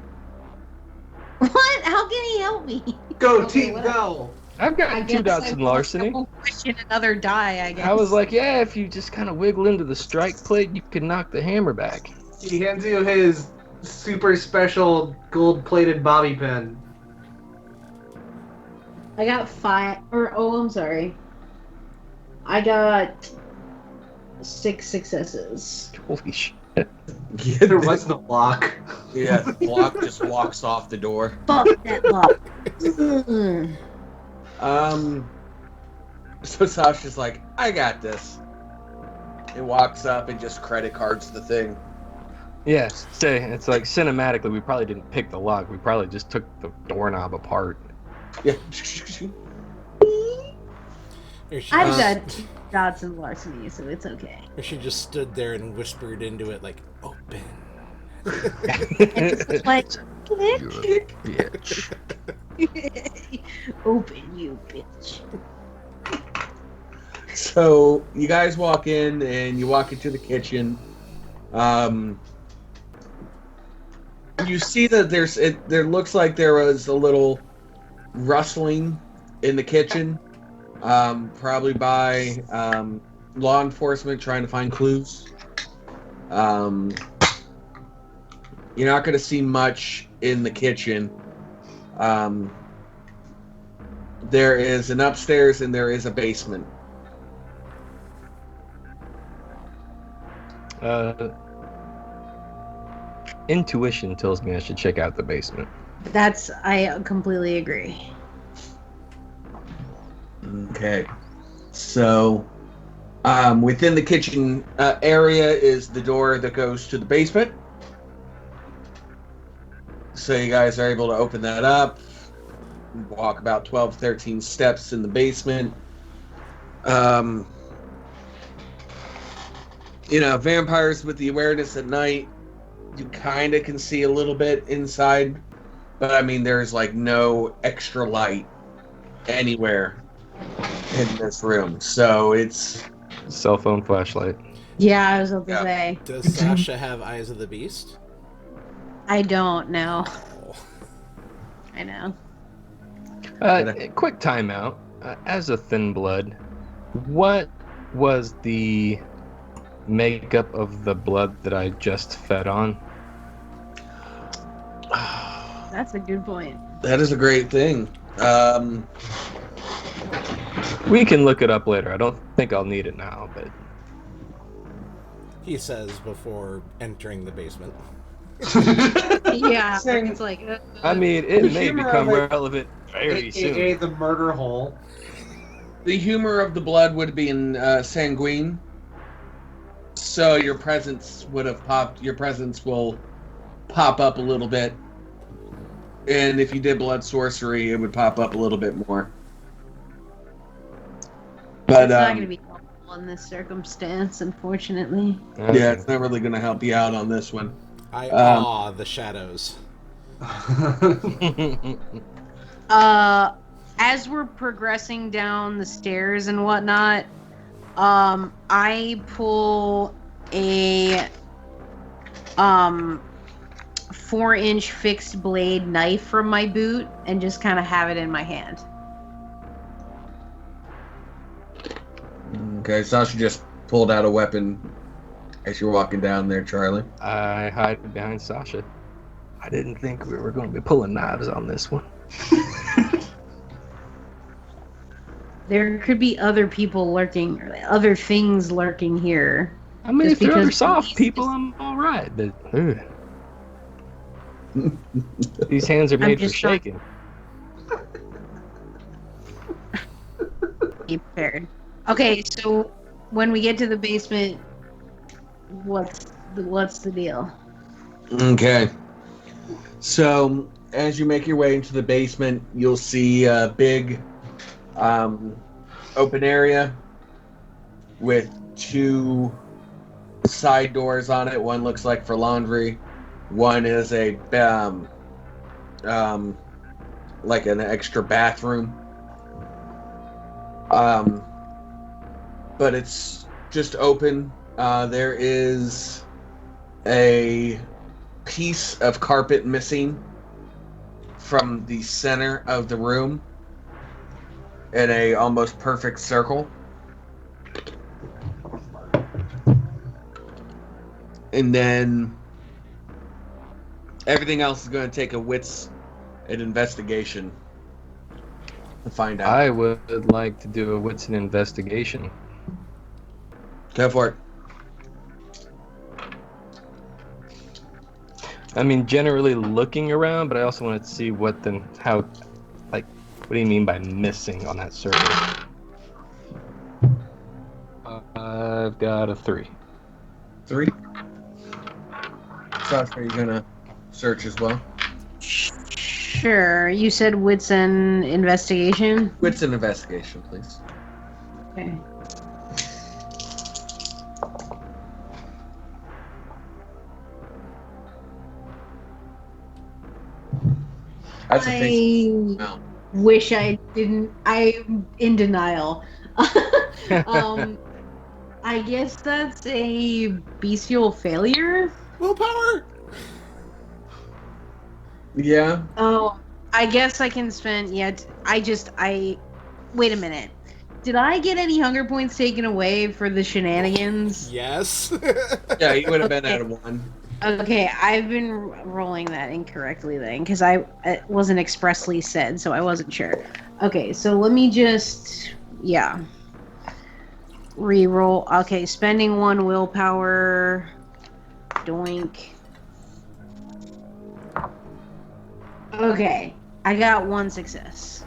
What? How can he help me? Go, Okay, team, whatever. go! I've got I 2 guess dots I in won't- larceny. I won't question another die, I guess. I was like, yeah, if you just kind of wiggle into the strike plate, you can knock the hammer back. He hands you his super special gold-plated bobby pin. I got 5. I'm sorry. I got 6 successes. Holy shit. Yeah, There was no lock. yeah, the block just walks off the door. Fuck that lock. Mm. So Sasha's like, I got this. It walks up and just credit cards the thing. Yeah, say it's like cinematically, we probably didn't pick the lock. We probably just took the doorknob apart. Yeah. Or she, I've just, got 2 dots in larceny, so it's okay. or she just stood there and whispered into it like, "Open." It's like, Bitch. open, you bitch. So you guys walk in and you walk into the kitchen. You see that there looks like there was a little rustling in the kitchen, probably by law enforcement trying to find clues. You're not going to see much in the kitchen. There is an upstairs and there is a basement. Intuition tells me I should check out the basement. I completely agree. Okay. So, within the kitchen area is the door that goes to the basement. So you guys are able to open that up, walk about 12, 13 steps in the basement. Vampires with the awareness at night, you kind of can see a little bit inside, but I mean, there's like no extra light anywhere in this room. So it's Cell phone flashlight. Yeah, I was about to Yeah. say. Does Sasha have Eyes of the Beast? I don't know. Oh. I know. Quick timeout. As a thin blood, what was the makeup of the blood that I just fed on? That's a good point. that is a great thing. We can look it up later. I don't think I'll need it now, but He says before entering the basement. Yeah, Saying- it's like. I mean, The it may humor become of it- relevant very AKA soon. the murder hole. The humor of the blood would be in sanguine. So your presence would have popped. Your presence will pop up a little bit, and if you did blood sorcery, it would pop up a little bit more. But It's not going to be helpful in this circumstance, unfortunately. yeah, it's not really going to help you out on this one. I awe the shadows. As we're progressing down the stairs and whatnot, I pull a 4-inch fixed blade knife from my boot and just kind of have it in my hand. Okay, Sasha just pulled out a weapon as you're walking down there, Charlie. I hide behind Sasha. I didn't think we were going to be pulling knives on this one. There could be other people lurking, or other things lurking here. I mean, Just if they're other because soft these- people, I'm all right. But these hands are made for just not- shaking. Be prepared. Okay, so when we get to the basement, what's the deal? Okay. So, as you make your way into the basement, you'll see a big open area with 2 side doors on it. One looks like for laundry. One is a like an extra bathroom. But it's just open. There is a piece of carpet missing from the center of the room in a almost perfect circle. And then everything else is going to take a wits and investigation to find out. I would like to do a wits and investigation. Go for it. I mean, generally looking around, but I also wanted to see what do you mean by missing on that circle? I've got a 3. 3. Sasha, are you going to search as well? Sure. You said wits and investigation? Wits and investigation, please. Okay. That's a face. I wish I didn't. I'm in denial. I guess that's a bestial failure. Willpower! Yeah. Oh, I guess I can spend. Yeah, wait a minute. Did I get any hunger points taken away for the shenanigans? Yes. Yeah, you would have been at a 1. Okay, I've been rolling that incorrectly then, because it wasn't expressly said, so I wasn't sure. Okay, so let me just, re-roll. Okay, spending 1 willpower. Doink. Okay, I got 1 success.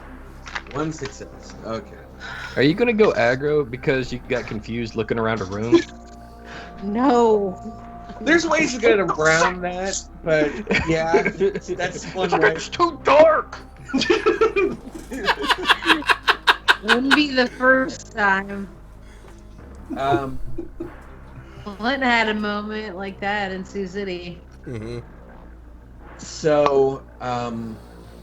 1 success. Okay. Are you gonna go aggro because you got confused looking around a room? No. There's ways to get around that, but yeah, that's one way. It's too dark. Wouldn't be the first time. Clinton had a moment like that in Sioux City. Mm-hmm. So,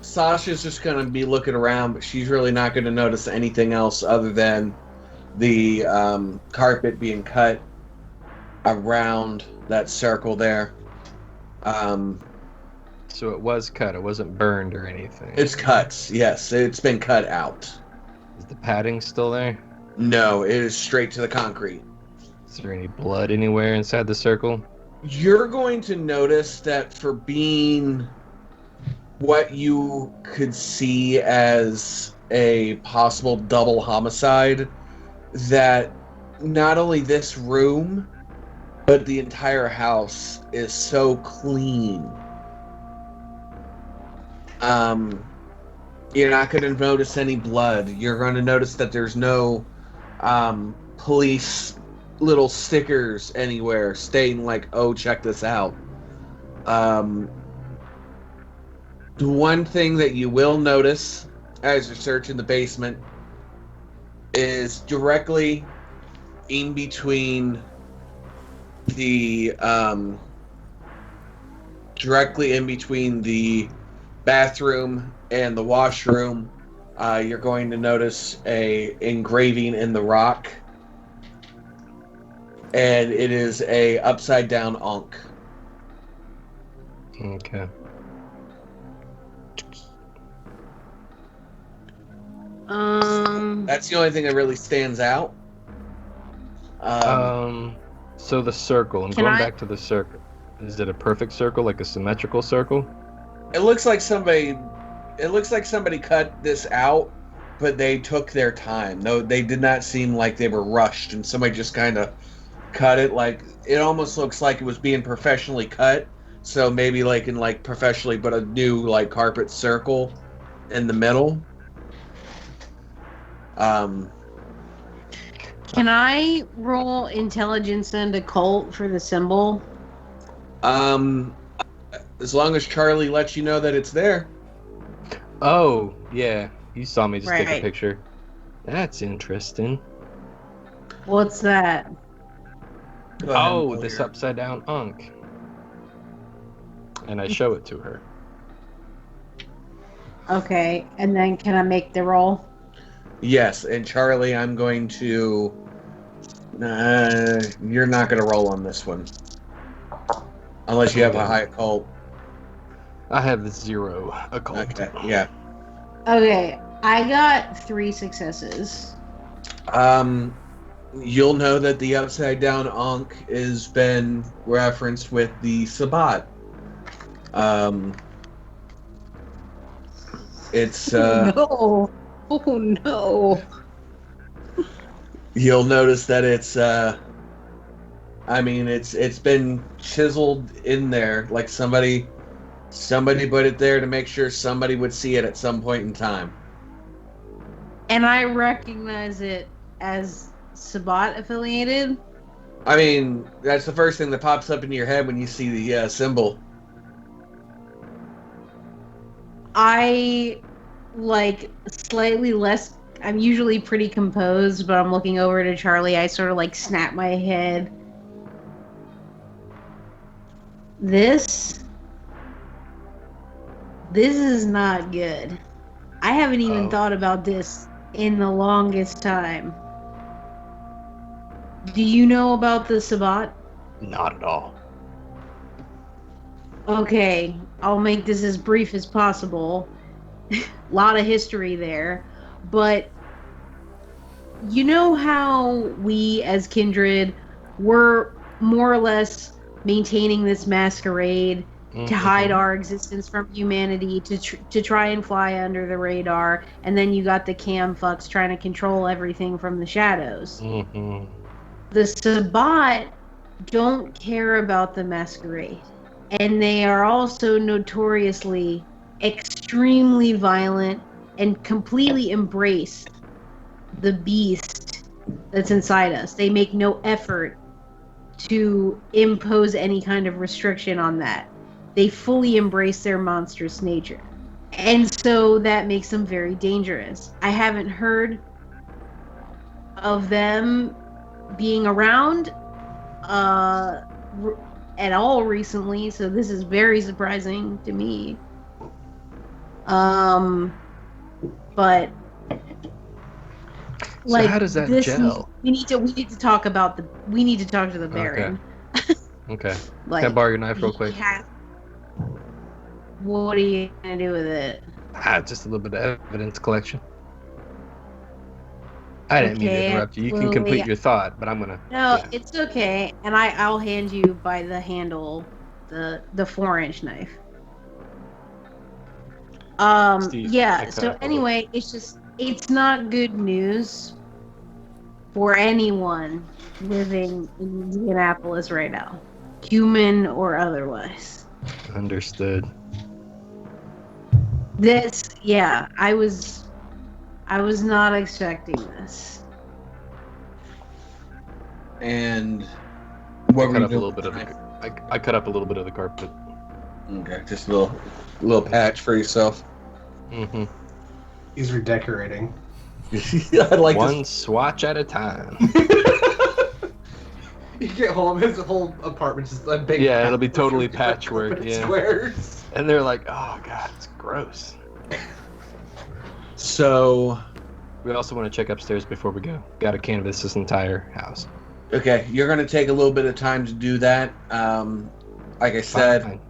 Sasha's just going to be looking around, but she's really not going to notice anything else other than the carpet being cut around that circle there. So it was cut. It wasn't burned or anything. It's cut, yes. It's been cut out. Is the padding still there? No, it is straight to the concrete. Is there any blood anywhere inside the circle? You're going to notice that for being what you could see as a possible double homicide, that not only this room, but the entire house is so clean. You're not going to notice any blood. You're going to notice that there's no police little stickers anywhere stating like, "Oh, check this out." Um, the one thing that you will notice as you're searching the basement is the directly in between the bathroom and the washroom. You're going to notice a engraving in the rock, and it is a upside down Ankh. Okay. That's the only thing that really stands out. So the circle. I'm Can going I- back to the circle. Is it a perfect circle, like a symmetrical circle? It looks like somebody cut this out, but they took their time. No, they did not seem like they were rushed, and somebody just kind of cut it. Like it almost looks like it was being professionally cut. So maybe like in like professionally, but a new like carpet circle in the middle. Can I roll intelligence and occult for the symbol? As long as Charlie lets you know that it's there. Oh, yeah. You saw me just take a Right. picture. That's interesting. What's that? Go ahead and Oh, roll this your- upside down Ankh. And I show it to her. Okay, and then can I make the roll? Yes, and Charlie, I'm going to. You're not going to roll on this one, unless you have a high occult. I have 0 occult. Okay, yeah. Okay, I got 3 successes. You'll know that the upside down Ankh has been referenced with the Sabbat. It's No. Oh no. you'll notice that it's it's been chiseled in there like somebody put it there to make sure somebody would see it at some point in time. And I recognize it as Sabbat affiliated. I mean, that's the first thing that pops up into your head when you see the symbol. I like slightly less. I'm usually pretty composed, but I'm looking over to Charlie. I sort of like snap my head. This is not good. I haven't even Oh. thought about this in the longest time. Do you know about the Sabbat? Not at all. Okay, I'll make this as brief as possible. Lot of history there. But you know how we as kindred were more or less maintaining this masquerade to hide our existence from humanity, to try and fly under the radar, and then you got the cam fucks trying to control everything from the shadows. Mm-hmm. The Sabbat don't care about the masquerade, and they are also notoriously extremely violent and completely embrace the beast that's inside us. They make no effort to impose any kind of restriction on that. They fully embrace their monstrous nature. And so that makes them very dangerous. I haven't heard of them being around at all recently, so this is very surprising to me. But So how does that gel? We need to talk to the Baron. Okay. Like, Can I borrow your knife real quick? What are you gonna do with it? Just a little bit of evidence collection. I didn't mean to Okay, interrupt you. You can absolutely. complete your thought, but I'm gonna. No, yeah. it's okay. And I'll hand you by the handle the 4-inch knife. Steve, Yeah, I so cut. anyway, it's not good news for anyone living in Indianapolis right now, human or otherwise. Understood. I was not expecting this. And I what were cut you up a doing? little bit of I cut up a little bit of the carpet. Okay, just a little patch for yourself. Mm-hmm. He's redecorating. I like One swatch at a time. You get home, his whole apartment's just a big. Yeah, it'll be patchwork totally of different patchwork, carpet yeah. Squares. And they're like, oh god, it's gross. So, We also want to check upstairs before we go. Got to canvass this entire house. okay, you're gonna take a little bit of time to do that. Like I said, Fine.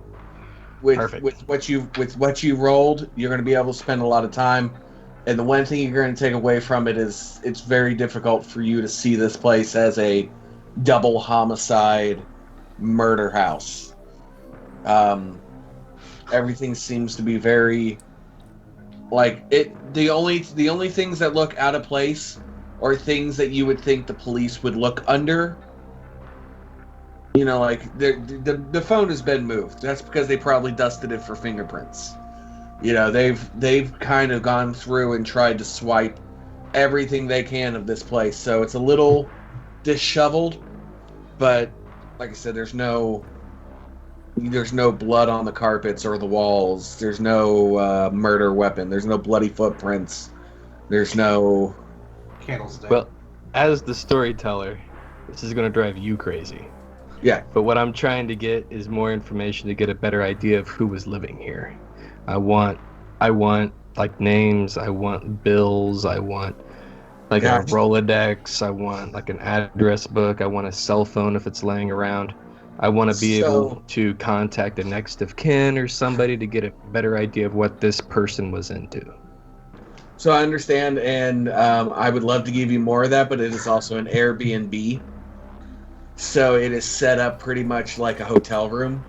with Perfect. what you rolled, you're gonna be able to spend a lot of time. And the one thing you're gonna take away from it is it's very difficult for you to see this place as a double homicide murder house. Everything seems to be very like it. The only things that look out of place are things that you would think the police would look under. You know, like the phone has been moved. That's because they probably dusted it for fingerprints. You know, they've kind of gone through and tried to swipe everything they can of this place. So it's a little disheveled, but like I said, there's no blood on the carpets or the walls. There's no murder weapon. There's no bloody footprints. There's no Candlestick. Well, as the storyteller, this is going to drive you crazy. yeah. But what I'm trying to get is more information to get a better idea of who was living here. I want like names, I want bills, I want like Gotcha. a Rolodex, I want like an address book, I want a cell phone if it's laying around. I want to be able to contact the next of kin or somebody to get a better idea of what this person was into. So I understand, and I would love to give you more of that, but it is also an Airbnb. So it is set up pretty much like a hotel room.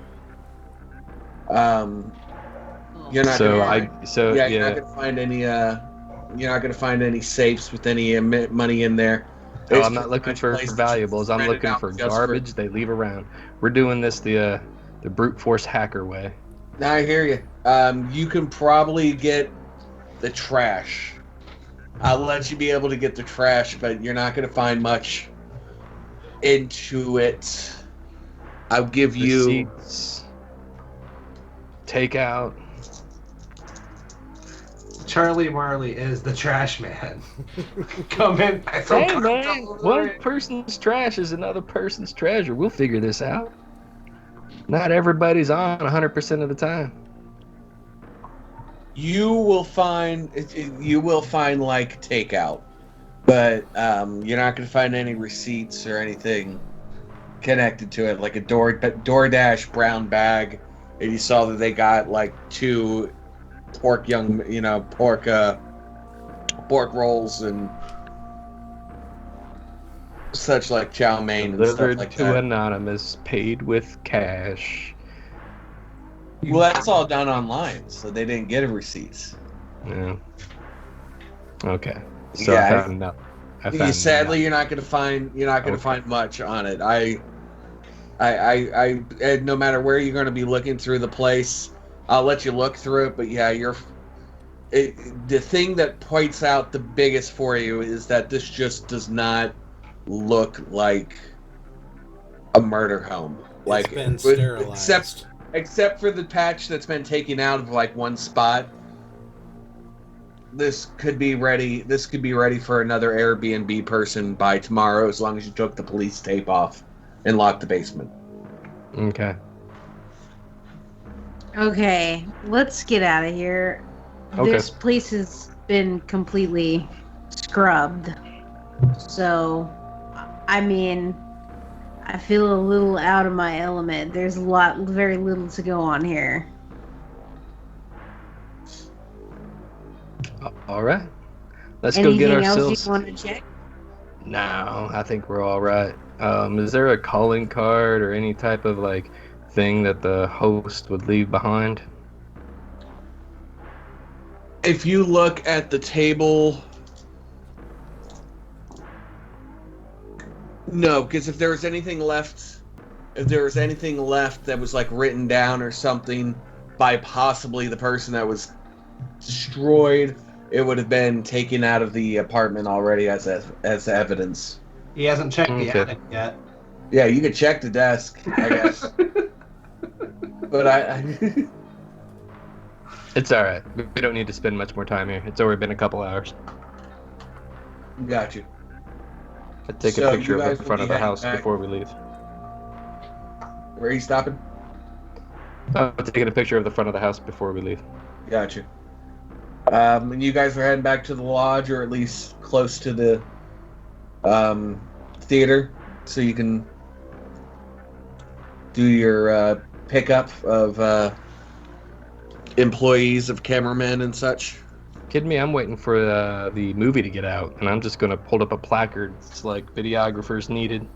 You're not So gonna, yeah, you're not gonna find any you're not gonna find any safes with any money in there. Oh, It's I'm not pretty looking much a for place valuables. that's I'm rented looking out for just garbage they leave around. We're doing this the brute force hacker way. Now I hear you. You can probably get the trash. I'll let you be able to get the trash, but you're not gonna find much into it. I'll give you Receipts, takeout. Charlie Marley is the trash man. Come in. Hey man, one person's trash is another person's treasure. We'll figure this out. Not everybody's on 100% of the time. you will find like takeout, but you're not gonna find any receipts or anything connected to it, like a DoorDash brown bag. And you saw that they got like 2 pork rolls and such, like chow mein and stuff Delivered like to that. anonymous, paid with cash. Well, that's all done online, so they didn't get receipts. Yeah. Okay. So Yeah, I found no. I found Sadly, you're not gonna find much on it. I no matter where you're gonna be looking through the place, I'll let you look through it. But yeah, the thing that points out the biggest for you is that this just does not look like a murder home. Like It's been sterilized. except for the patch that's been taken out of like one spot. This could be ready for another Airbnb person by tomorrow, as long as you took the police tape off and locked the basement. Okay. Okay, let's get out of here. Okay. This place has been completely scrubbed. So, I mean, I feel a little out of my element. There's very little to go on here. All right. Let's go get Anything ourselves. else you want to check? No, I think we're all right. Is there a calling card or any type of like thing that the host would leave behind? If you look at the table, no, because if there was anything left that was like written down or something by possibly the person that was destroyed, it would have been taken out of the apartment already as evidence. He hasn't checked the Okay. attic yet. Yeah, you could check the desk, I guess. But I It's all right. We don't need to spend much more time here. It's already been a couple hours. got you. I'd take So a picture you of guys the will front be of the heading house back. before we leave. Where are you stopping? Oh, taking a picture of the front of the house before we leave. Got you. And you guys are heading back to the lodge, or at least close to the theater, so you can do your pickup of employees, of cameramen and such. Kidding me? I'm waiting for the movie to get out, and I'm just gonna hold up a placard. It's like videographers needed.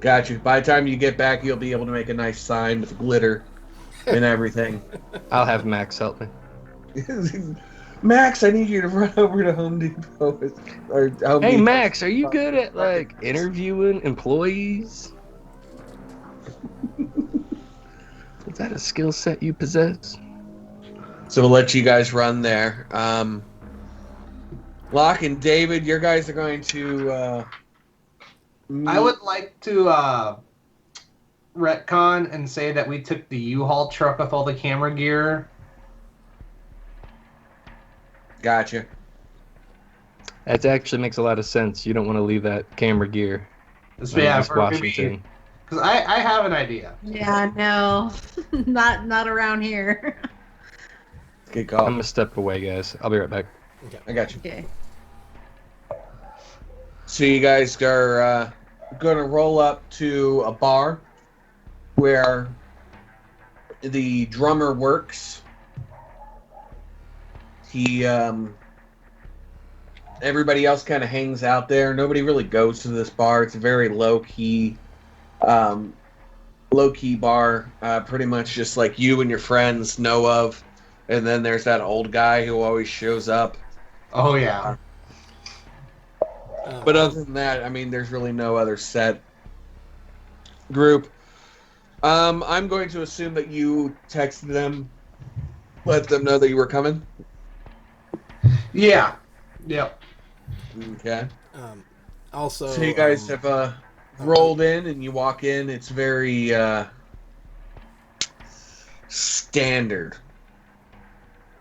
Got you. By the time you get back, you'll be able to make a nice sign with glitter and everything. I'll have Max help me. Max, I need you to run over to Home Depot. Or Home Hey Depot. Max, are you good at like interviewing employees? Is that a skill set you possess? So we'll let you guys run there. Locke and David, your guys are going to. I would like to retcon and say that we took the U-Haul truck with all the camera gear. Gotcha. That actually makes a lot of sense. You don't want to leave that camera gear So, in yeah, East for Washington. Because I have an idea. Yeah, no, not around here. Good I'm call. gonna step away, guys. I'll be right back. I got you. Okay. So you guys are going to roll up to a bar where the drummer works. He, everybody else kind of hangs out there. Nobody really goes to this bar. It's a very low key bar. Pretty much just like you and your friends know of. And then there's that old guy who always shows up. Oh, yeah. But other than that, I mean, there's really no other set group. I'm going to assume that you texted them, let them know that you were coming. Yeah. Yep. Okay. Also, So you guys have rolled in, and you walk in. It's very standard.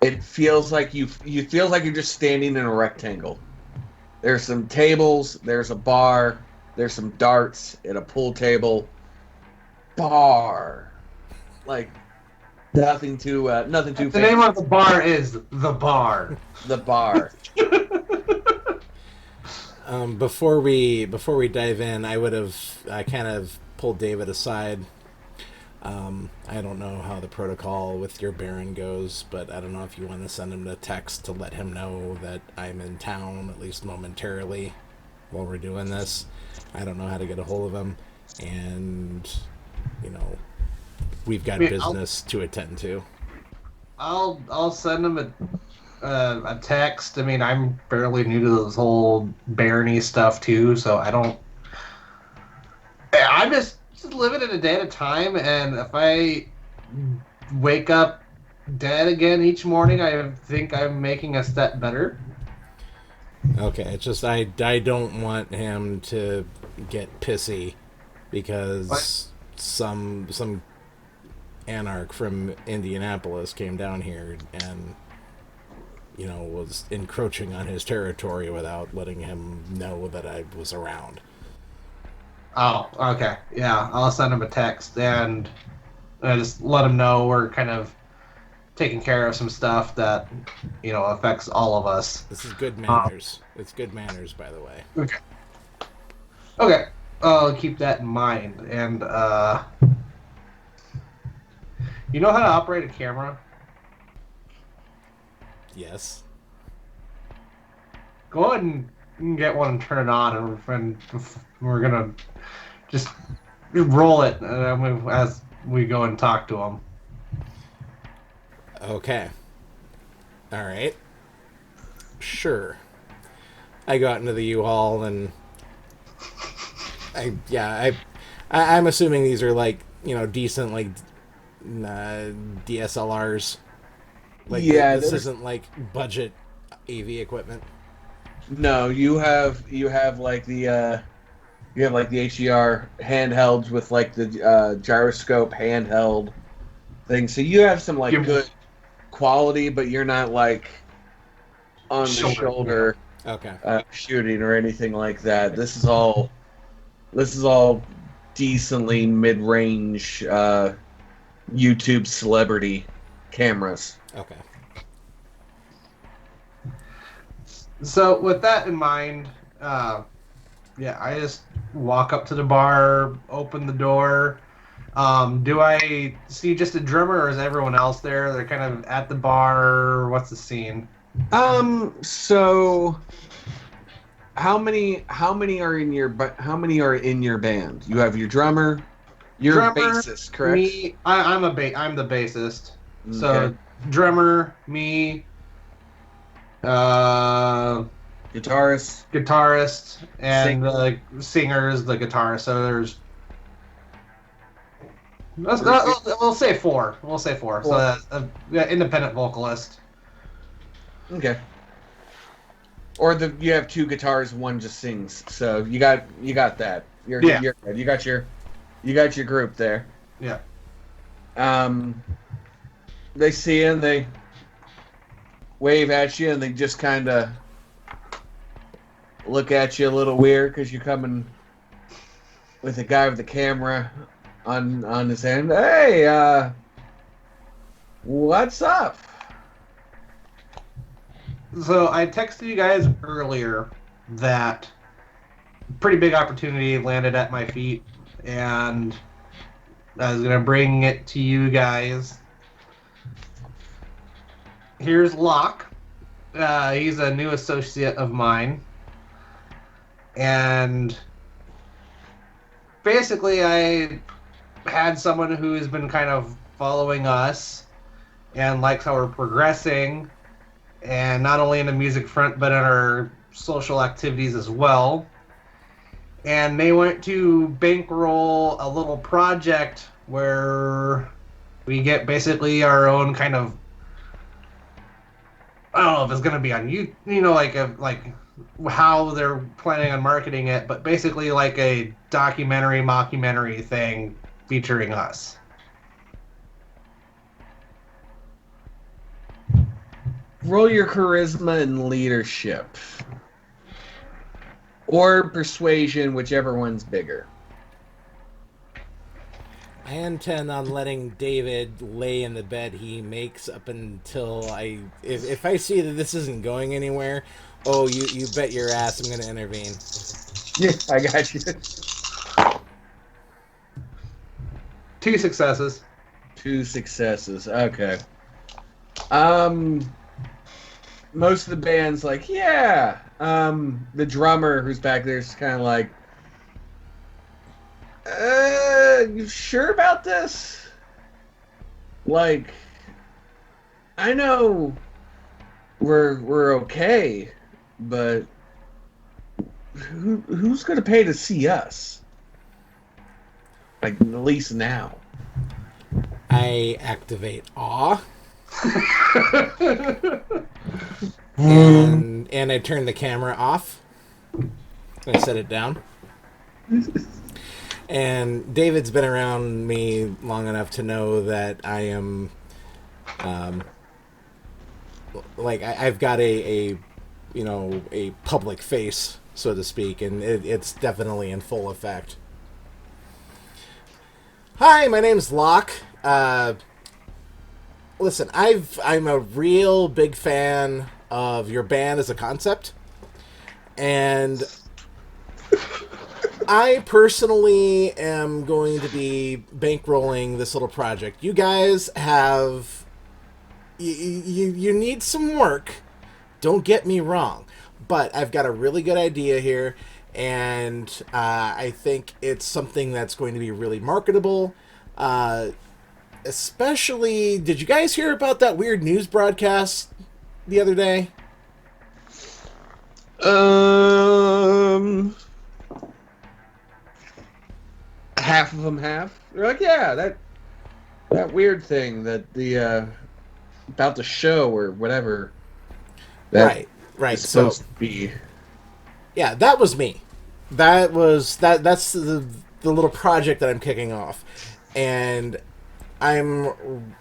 It feels like you feel like you're just standing in a rectangle. There's some tables, there's a bar, there's some darts and a pool table. Bar. Like nothing too The fancy. name of the bar is The Bar. The bar. before we dive in, I kind of pulled David aside. I don't know how the protocol with your Baron goes, but I don't know if you want to send him a text to let him know that I'm in town, at least momentarily, while we're doing this. I don't know how to get a hold of him, and, you know, we've got business to attend to. I'll send him a text. I mean, I'm fairly new to this whole barony stuff too, so I'm just living it a day at a time, and if I wake up dead again each morning, I think I'm making a step better. Okay, it's just I don't want him to get pissy because What? some anarch from Indianapolis came down here and, you know, was encroaching on his territory without letting him know that I was around. Oh, okay. Yeah, I'll send him a text and just let him know we're kind of taking care of some stuff that, you know, affects all of us. This is good manners. It's good manners, by the way. Okay. Okay. I'll keep that in mind. And, you know how to operate a camera? Yes. Go ahead and get one and turn it on, and we're gonna just roll it as we go and talk to him. Okay. All right. Sure. I got into the U-Haul and I'm assuming these are like, you know, decent like DSLRs. Like Yeah, this there's- isn't like budget AV equipment. No, you have like the HDR handhelds with like the gyroscope handheld thing. So you have some like You're good quality, but you're not like on the shoulder. shoulder Okay. shooting or anything like that. This is all decently mid-range YouTube celebrity cameras. Okay. So with that in mind, yeah, I just walk up to the bar, open the door. Do I see just a drummer, or is everyone else there? They're kind of at the bar. What's the scene? So how many are in your band? You have your drummer, your Drummer, bassist, correct? me. I'm the bassist. So Okay. drummer, me, uh, Guitarist, guitarist, and singer. the singer is the guitarist. So there's we'll say four. We'll say four. So Four. yeah, independent vocalist. Okay. Or you have two guitars, one just sings. So you got that. You're Yeah. you're good. You got your group there. Yeah. They see you and they wave at you and they just kind of look at you a little weird because you're coming with a guy with the camera on his hand. Hey, what's up? So I texted you guys earlier that pretty big opportunity landed at my feet, and I was gonna bring it to you guys. Here's Locke. He's a new associate of mine, and basically I had someone who has been kind of following us and likes how we're progressing, and not only in the music front but in our social activities as well. And they went to bankroll a little project where we get basically our own kind of, I don't know if it's going to be on like how they're planning on marketing it, but basically like a documentary mockumentary thing featuring us. Roll your charisma and leadership. Or persuasion, whichever one's bigger. I intend on letting David lay in the bed he makes up until if I see that this isn't going anywhere, oh, you bet your ass I'm going to intervene. Yeah, I got you. 2 successes. 2 successes. Okay. Most of the band's like, yeah. The drummer who's back there is kind of like, you sure about this? Like, I know we're okay, but who's gonna pay to see us? Like, at least now. I activate awe. and I turn the camera off. I set it down. And David's been around me long enough to know that I am, I've got a public face, so to speak, and it's definitely in full effect. Hi, my name's Locke. Listen, I'm a real big fan of your band as a concept, and I personally am going to be bankrolling this little project. You guys have you need some work. Don't get me wrong, but I've got a really good idea here, and I think it's something that's going to be really marketable. Especially, did you guys hear about that weird news broadcast the other day? Half of them have. They're like, yeah, that weird thing that the about the show or whatever. That Right. is So supposed to be. Yeah, that was me. That's the little project that I'm kicking off, and I'm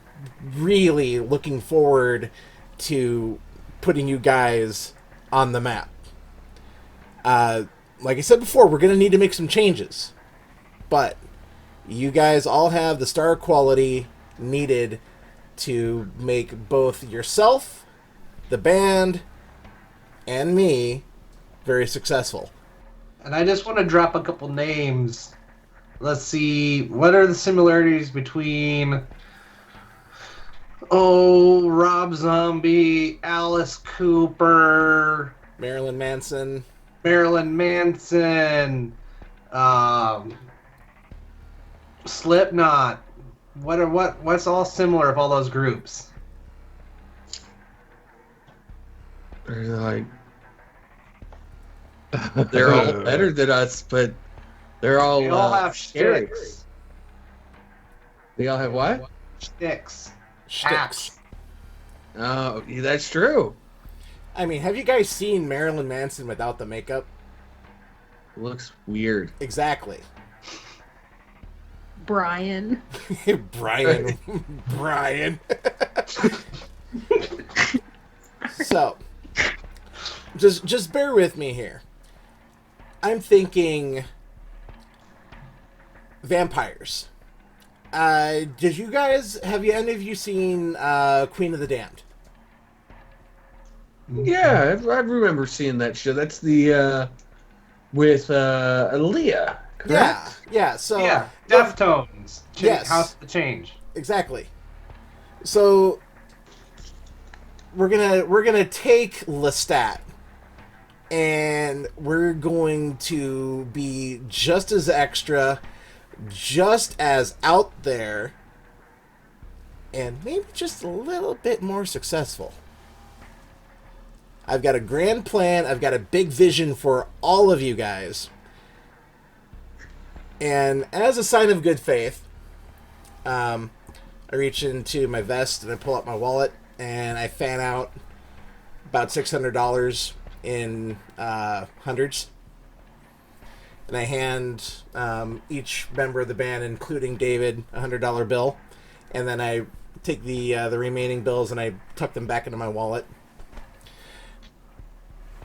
really looking forward to putting you guys on the map. Like I said before, we're gonna need to make some changes, but you guys all have the star quality needed to make both yourself, the band, and me very successful. And I just want to drop a couple names. Let's see, what are the similarities between Rob Zombie, Alice Cooper, Marilyn Manson. Marilyn Manson, Slipknot. What's all similar of all those groups? They're like they're all better than us, but they all have scary. sticks. They all have what? Sticks. Sticks. Oh, yeah, that's true. I mean, have you guys seen Marilyn Manson without the makeup? It looks weird. Exactly. Brian. Brian. Brian. So, just bear with me here. I'm thinking vampires. Have any of you seen Queen of the Damned? Yeah, I remember seeing that show. That's the with Aaliyah, correct? Yeah. So Yeah, Deftones. Yes. House of the Change. exactly. So we're gonna take Lestat, and we're going to be just as extra, just as out there, and maybe just a little bit more successful. I've got a grand plan. I've got a big vision for all of you guys. And as a sign of good faith, I reach into my vest and I pull out my wallet and I fan out about $600 in hundreds. And I hand each member of the band, including David, a $100 bill. And then I take the remaining bills and I tuck them back into my wallet.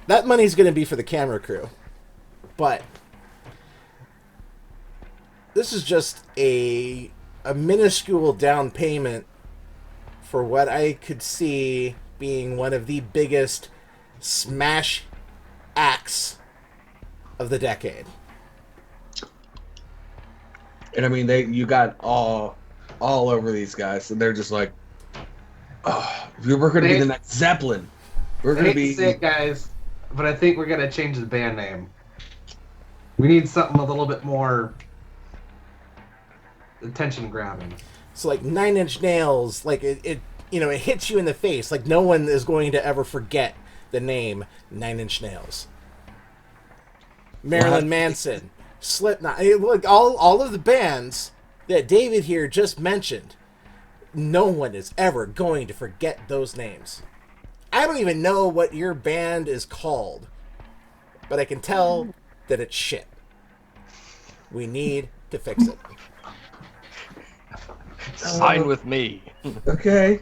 That money's going to be for the camera crew. But this is just a minuscule down payment for what I could see being one of the biggest smash acts of the decade. And I mean, you got all over these guys, and they're just like, oh, we're going to be the next Zeppelin. We're going to be sick, guys. But I think we're going to change the band name. We need something a little bit more attention grabbing. So like 9 Inch Nails, like it hits you in the face. Like no one is going to ever forget the name 9 Inch Nails. Marilyn Manson, Slipknot, look, all of the bands that David here just mentioned. No one is ever going to forget those names. I don't even know what your band is called, but I can tell that it's shit. We need to fix it. Sign with me. okay.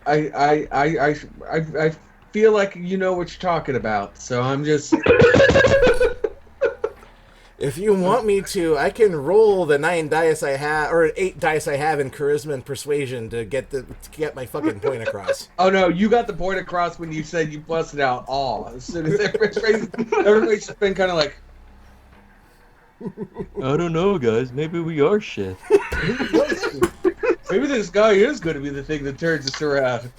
I feel like you know what you're talking about, so I'm just. If you want me to, I can roll the 9 dice I have, or 8 dice I have in charisma and persuasion to get my fucking point across. Oh no, you got the point across when you said you busted out all. As soon as everybody's just been kind of like, I don't know, guys. Maybe we are shit. maybe this guy is going to be the thing that turns us around.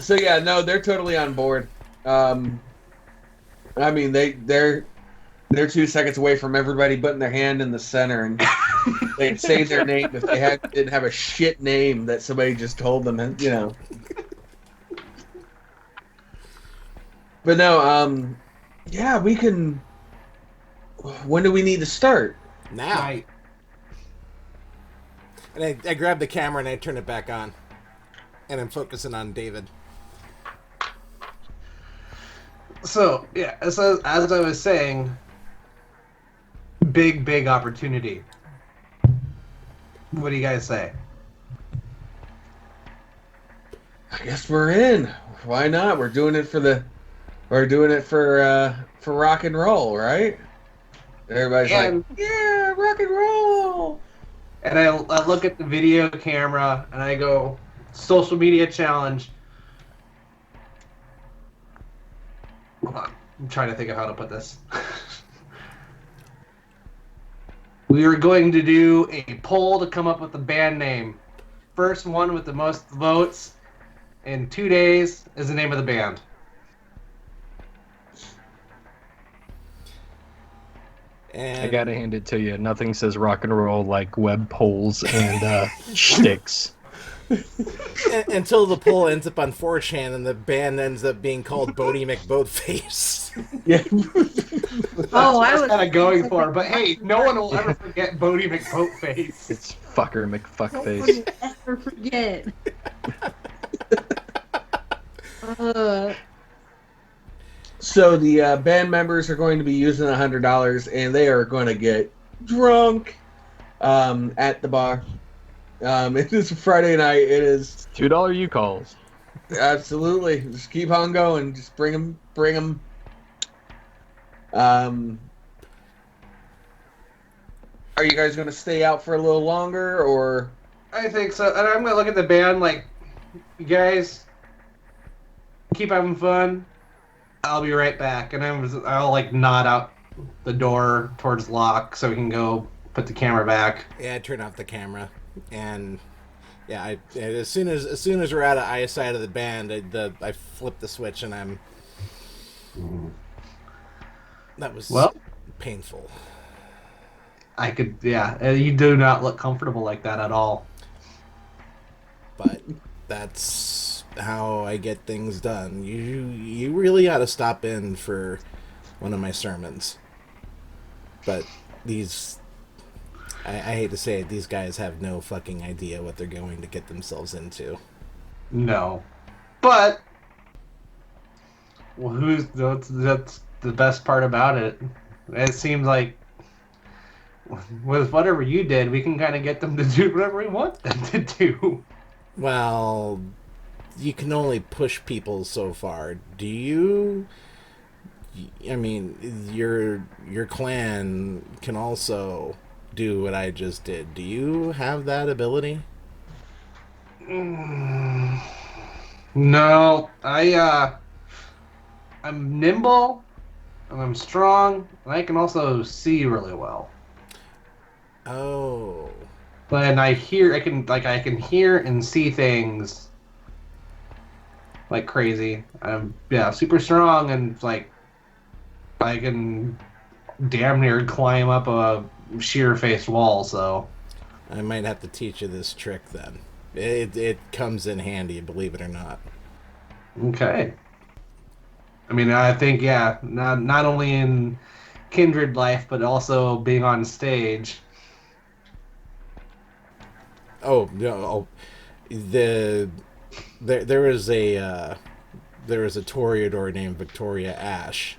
So yeah, no, they're totally on board. I mean, they're 2 seconds away from everybody putting their hand in the center and they say their name if they didn't have a shit name that somebody just told them, you know. But no, yeah, we can. When do we need to start? Now. Right. And I grab the camera and I turn it back on. And I'm focusing on David. So, yeah, as I was saying, big opportunity. What do you guys say? I guess we're in. Why not? We're doing it for rock and roll, right? Everybody's like, And yeah, rock and roll. and I look at the video camera and I go, social media challenge. Hold on. I'm trying to think of how to put this. We are going to do a poll to come up with a band name. First one with the most votes in 2 days is the name of the band. And I gotta hand it to you. Nothing says rock and roll like web poles and shticks. until the poll ends up on 4chan and the band ends up being called Bodie McBoatface. Yeah. That's Oh, what I I was was kind of going for. But hey, no one will ever forget Bodie McBoatface. It's fucker McFuckface. never forget. So the band members are going to be using $100, and they are going to get drunk at the bar. It is a Friday night. It is $2 you calls. absolutely just keep on going. Just bring them. Are you guys going to stay out for a little longer, or? I think so. And I'm gonna look at the band like, you guys keep having fun. I'll be right back. And I'll like nod out the door towards Locke so we can go put the camera back. Yeah, I turn off the camera, and yeah, as soon as we're out of eyesight of the band, I flip the switch, and that was Well, painful. I could, yeah. You do not look comfortable like that at all. But that's how I get things done. You really ought to stop in for one of my sermons. But I hate to say it, these guys have no fucking idea what they're going to get themselves into. No, but well, that's the best part about it. It seems like with whatever you did, we can kind of get them to do whatever we want them to do. Well, you can only push people so far. Do you? I mean, your clan can also do what I just did. Do you have that ability? No, I'm nimble and I'm strong and I can also see really well. Oh. But I can hear and see things like crazy. I'm super strong and like I can damn near climb up a sheer faced wall, so I might have to teach you this trick then. It comes in handy, believe it or not. okay. I mean, I think not only in kindred life but also being on stage. Oh no! There was a Toreador named Victoria Ash,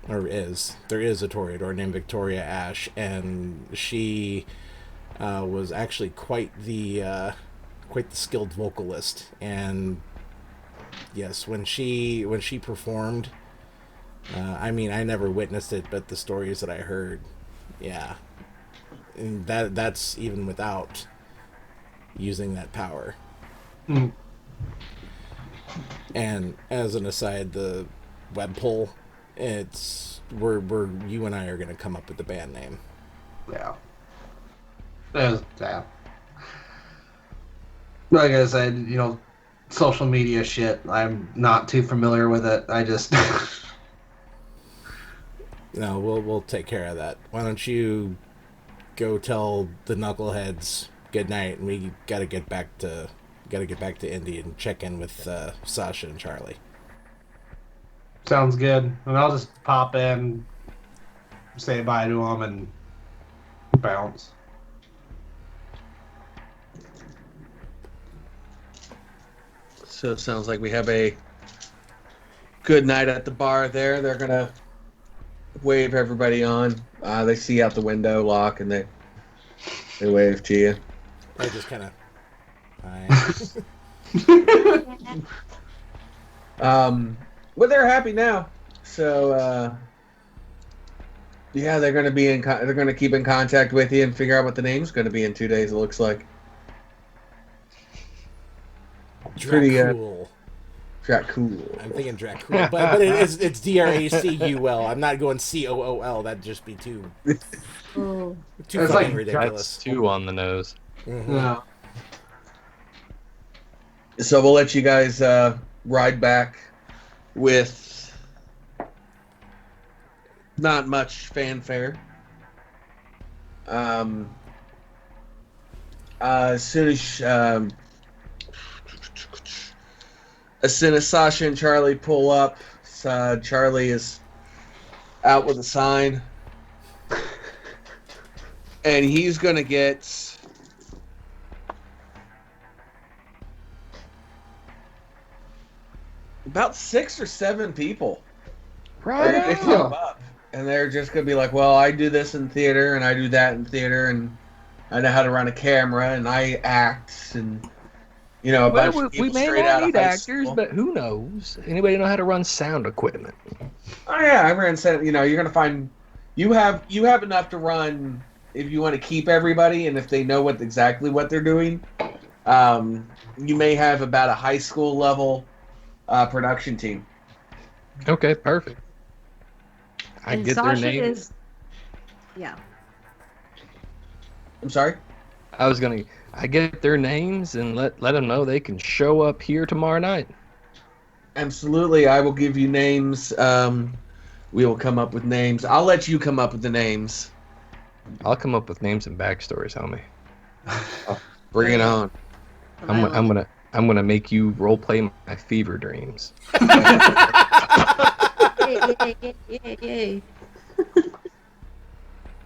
there is a Toreador named Victoria Ash, and she was actually quite the skilled vocalist. And yes, when she performed, I mean, I never witnessed it, but the stories that I heard, yeah. And that's even without using that power. Mm. And as an aside, the web poll, it's we're you and I are gonna come up with the band name. Yeah. Yeah. Like I said, social media shit. I'm not too familiar with it. I just No, we'll take care of that. Why don't you go tell the knuckleheads good night, and we gotta get back to Indy and check in with Sasha and Charlie. sounds good. And I'll just pop in, say bye to them, and bounce. So it sounds like we have a good night at the bar there. They're gonna wave everybody on. They see out the window, Locke, and they wave to you. I just kind of. But they're happy now. So yeah, they're gonna be they're gonna keep in contact with you and figure out what the name's gonna be in 2 days. It looks like. Pretty Dracul. Dracul. I'm thinking Dracul, but it's Dracul. I'm not going Cool. That'd just be too Oh. too It's fucking like ridiculous. That's 2 on the nose. Mhm. Yeah. So we'll let you guys ride back with not much fanfare. As soon as Sasha and Charlie pull up, Charlie is out with a sign, and he's gonna get about 6 or 7 people. They're gonna come up, and they're just gonna be like, "Well, I do this in theater, and I do that in theater, and I know how to run a camera, and I act, and you know, a bunch of people we may straight not out of need high actors, school." but who knows? Anybody know how to run sound equipment? Oh yeah, I ran set. You know, you're gonna find you have enough to run if you want to keep everybody, and if they know exactly what they're doing. You may have about a high school level production team. Okay, perfect. I And get Sasha their name. is. Yeah. I'm sorry. I get their names and let them know they can show up here tomorrow night. Absolutely, I will give you names. We will come up with names. I'll let you come up with the names. I'll come up with names and backstories, homie. Bring it on. I'm gonna make you role play my fever dreams. Yay.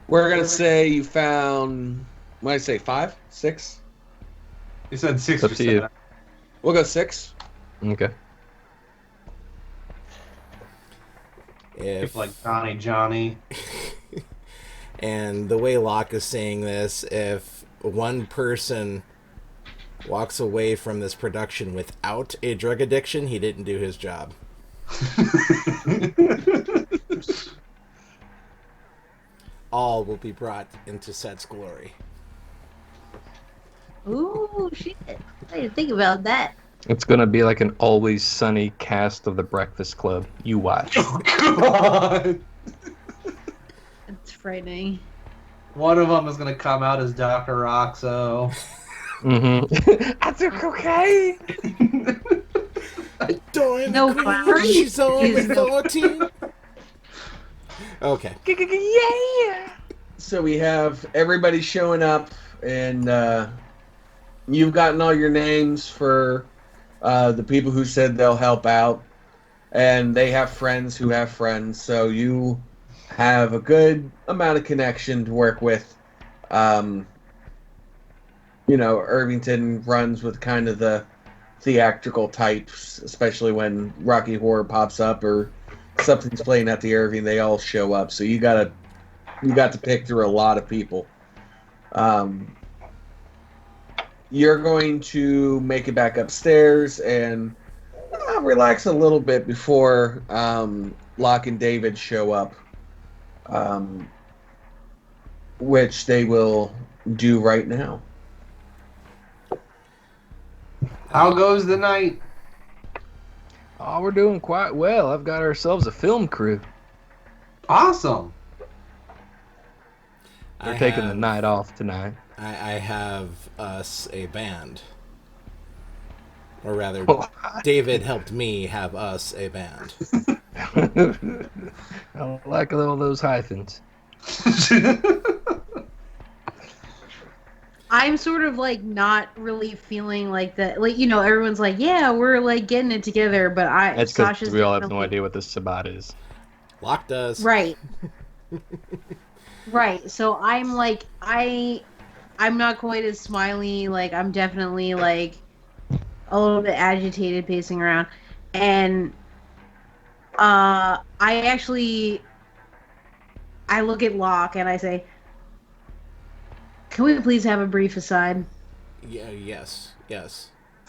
We're gonna say you found. What did I say? 5, 6? You said 6 Up or to you. 7. We'll go 6. Okay. If Like Johnny. And the way Locke is saying this, if one person walks away from this production without a drug addiction, he didn't do his job. All will be brought into set's glory. Ooh, shit. I didn't think about that. It's gonna be like an Always Sunny cast of The Breakfast Club. You watch. Oh, God. It's frightening. One of them is going to come out as Dr. Roxo. Mm-hmm. I took cocaine. Join No, the but queen, she's only he's- 14. Okay. Yeah. So we have everybody showing up, and you've gotten all your names for the people who said they'll help out, and they have friends who have friends. So you have a good amount of connection to work with. You know, Irvington runs with kind of the theatrical types, especially when Rocky Horror pops up or something's playing at the Irving. They all show up, so you got to pick through a lot of people. You're going to make it back upstairs and relax a little bit before Locke and David show up, which they will do right now. How goes the night? Oh, we're doing quite well. I've got ourselves a film crew. Awesome. We're taking the night off tonight. I have us a band. Or rather, Well, David helped me have us a band. I like all those hyphens. I'm sort of like not really feeling like that. Like, you know, everyone's like, yeah, we're like getting it together, but That's because Sasha's we all have no definitely- idea what this Sabbat is. Locke does. Right. Right. So I'm like, I'm not quite as smiley. Like, I'm definitely like, a little bit agitated, pacing around, and I look at Locke and I say, "Can we please have a brief aside?" Yeah, yes.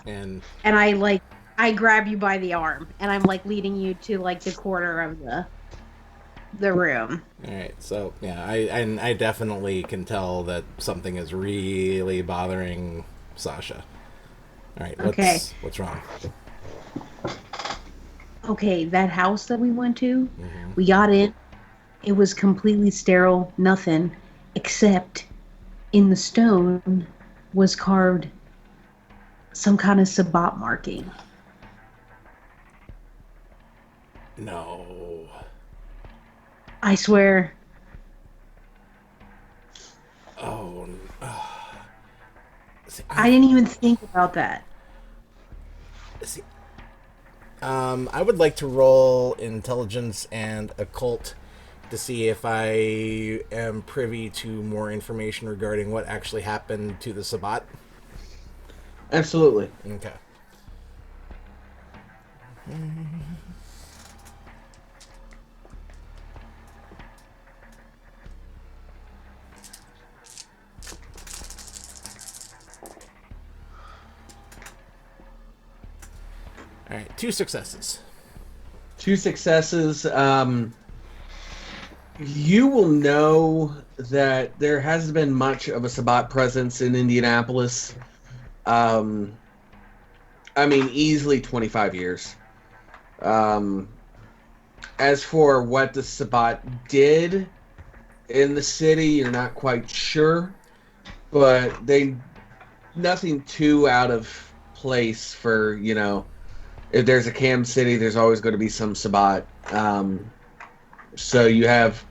And And I grab you by the arm and I'm like leading you to like the corner of the room. all right, so yeah, I definitely can tell that something is really bothering Sasha. All right, Okay. what's wrong? Okay, that house that we went to, Mm-hmm. we got in. It was completely sterile, nothing except in the stone was carved some kind of Sabbat marking. No. I swear. Oh. See, I didn't even think about that. see. I would like to roll intelligence and occult to see if I am privy to more information regarding what actually happened to the Sabbat. Absolutely. Okay. All right, 2 successes. 2 successes. You will know that there hasn't been much of a Sabbat presence in Indianapolis. I mean, easily 25 years. As for what the Sabbat did in the city, you're not quite sure, but nothing too out of place for, if there's a Cam City, there's always going to be some Sabbat. So you have,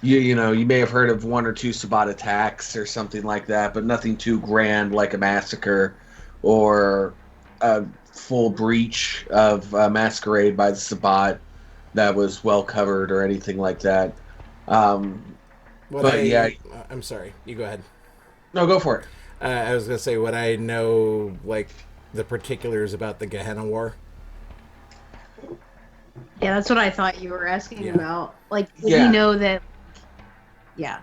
you may have heard of 1 or 2 Sabbat attacks or something like that, but nothing too grand like a massacre or a full breach of Masquerade by the Sabbat that was well covered or anything like that. Yeah, I'm sorry. You go ahead. no, go for it. I was gonna say what I know, like the particulars about the Gehenna War. Yeah, that's what I thought you were asking Yeah. about. Like, Yeah. you know that. Yeah.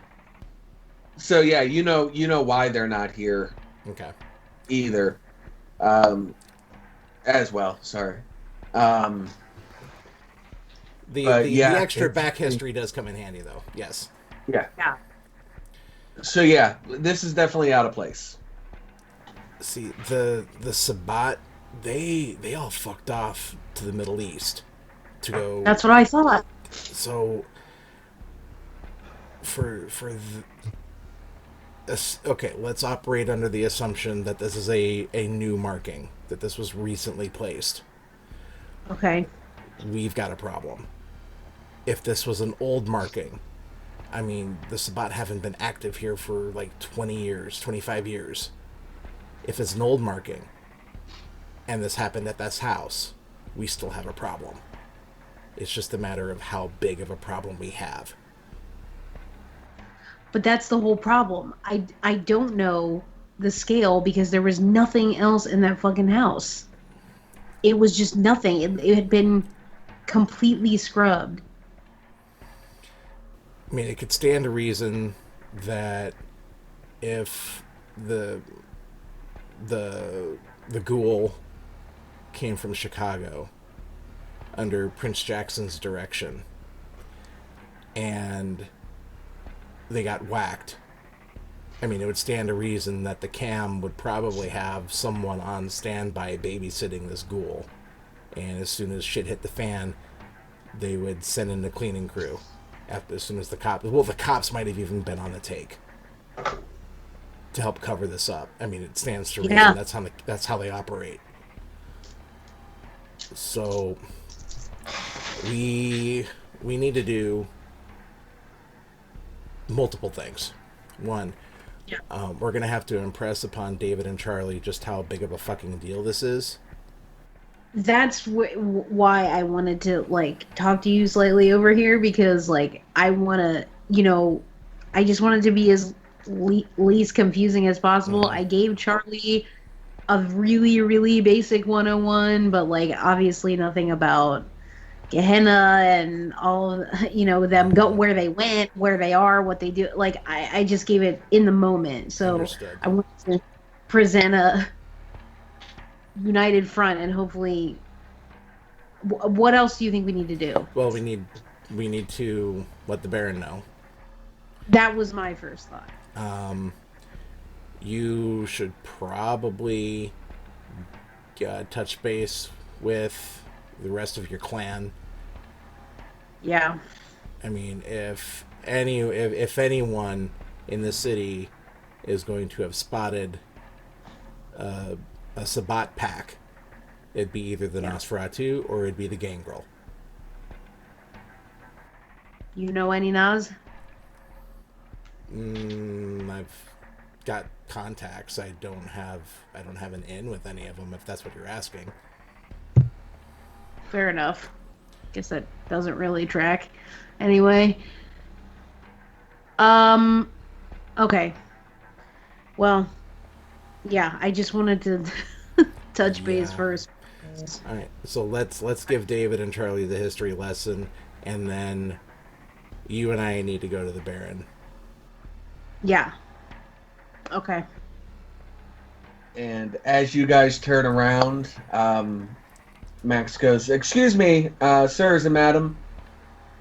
So yeah, you know why they're not here Okay. either. As well, sorry. The yeah, extra it's- back history does come in handy, though. Yes. Yeah. Yeah. So yeah, this is definitely out of place. See, the Sabbat, they all fucked off to the Middle East to go. That's what I thought. So okay, let's operate under the assumption that this is a new marking, that this was recently placed. Okay. We've got a problem. If this was an old marking, I mean, the Sabbat haven't been active here for like 20 years, 25 years. If it's an old marking, and this happened at this house, we still have a problem. It's just a matter of how big of a problem we have. But that's the whole problem. I don't know the scale because there was nothing else in that fucking house. It was just nothing. It had been completely scrubbed. I mean, it could stand to reason that if the ghoul came from Chicago under Prince Jackson's direction and they got whacked, I mean, it would stand to reason that the cam would probably have someone on standby babysitting this ghoul, and as soon as shit hit the fan, they would send in the cleaning crew as soon as the cops might have even been on the take to help cover this up. I mean, it stands to reason. Yeah. That's how they operate. So we need to do multiple things. One, we're gonna have to impress upon David and Charlie just how big of a fucking deal this is. That's why I wanted to like talk to you slightly over here, because like I want to, I just wanted to be as least confusing as possible. Mhm. I gave Charlie a really, really basic 101, but like obviously nothing about Gehenna and all, them go where they went, where they are, what they do. Like I just gave it in the moment. So Understood. I wanted to present a united front and hopefully. What else do you think we need to do? Well, we need to let the Baron know. That was my first thought. You should probably touch base with the rest of your clan. Yeah. I mean, if anyone in the city is going to have spotted a Sabbat pack, it'd be either the Nosferatu or it'd be the Gangrel. You know any Nas? I've got contacts. I don't have an in with any of them, if that's what you're asking. Fair enough. Guess that doesn't really track. Anyway. Okay. Well, yeah, I just wanted to touch base first. All right, so let's give David and Charlie the history lesson, and then you and I need to go to the Baron. Yeah. Okay. And as you guys turn around, Max goes, "Excuse me, sirs and madam.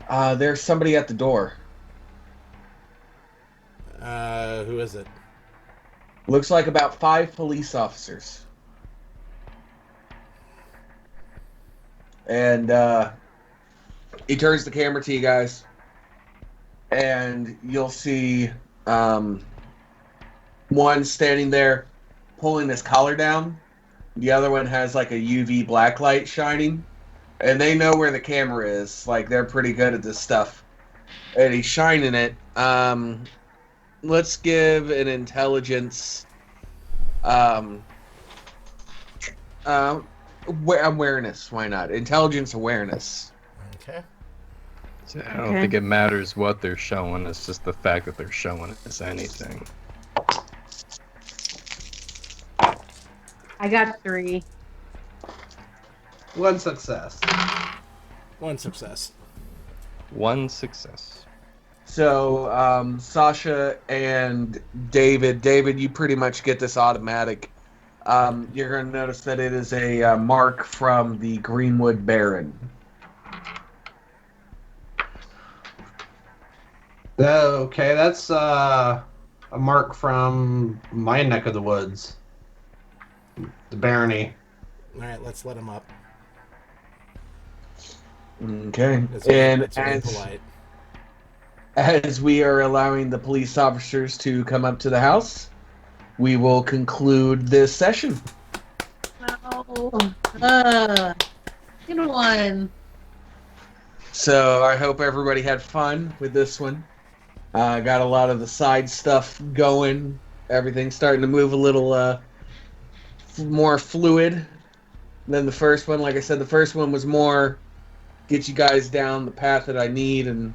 There's somebody at the door. Who is it? Looks like about 5 police officers." And he turns the camera to you guys, and you'll see one standing there pulling his collar down. The other one has like a UV black light shining, and they know where the camera is. Like, they're pretty good at this stuff. And he's shining it. Let's give an intelligence awareness. Why not? Intelligence awareness. Okay. So I don't think it matters what they're showing. It's just the fact that they're showing us anything. I got 3. One success. One success. One success. So, Sasha and David, you pretty much get this automatic. You're going to notice that it is a mark from the Greenwood Baron. Okay, that's a mark from my neck of the woods. The barony. All right, let's let him up. Okay. It's And very polite. as we are allowing the police officers to come up to the house, we will conclude this session. No. Good one. So I hope everybody had fun with this one. Got a lot of the side stuff going. Everything's starting to move a little more fluid than the first one. Like I said, the first one was more get you guys down the path that I need, and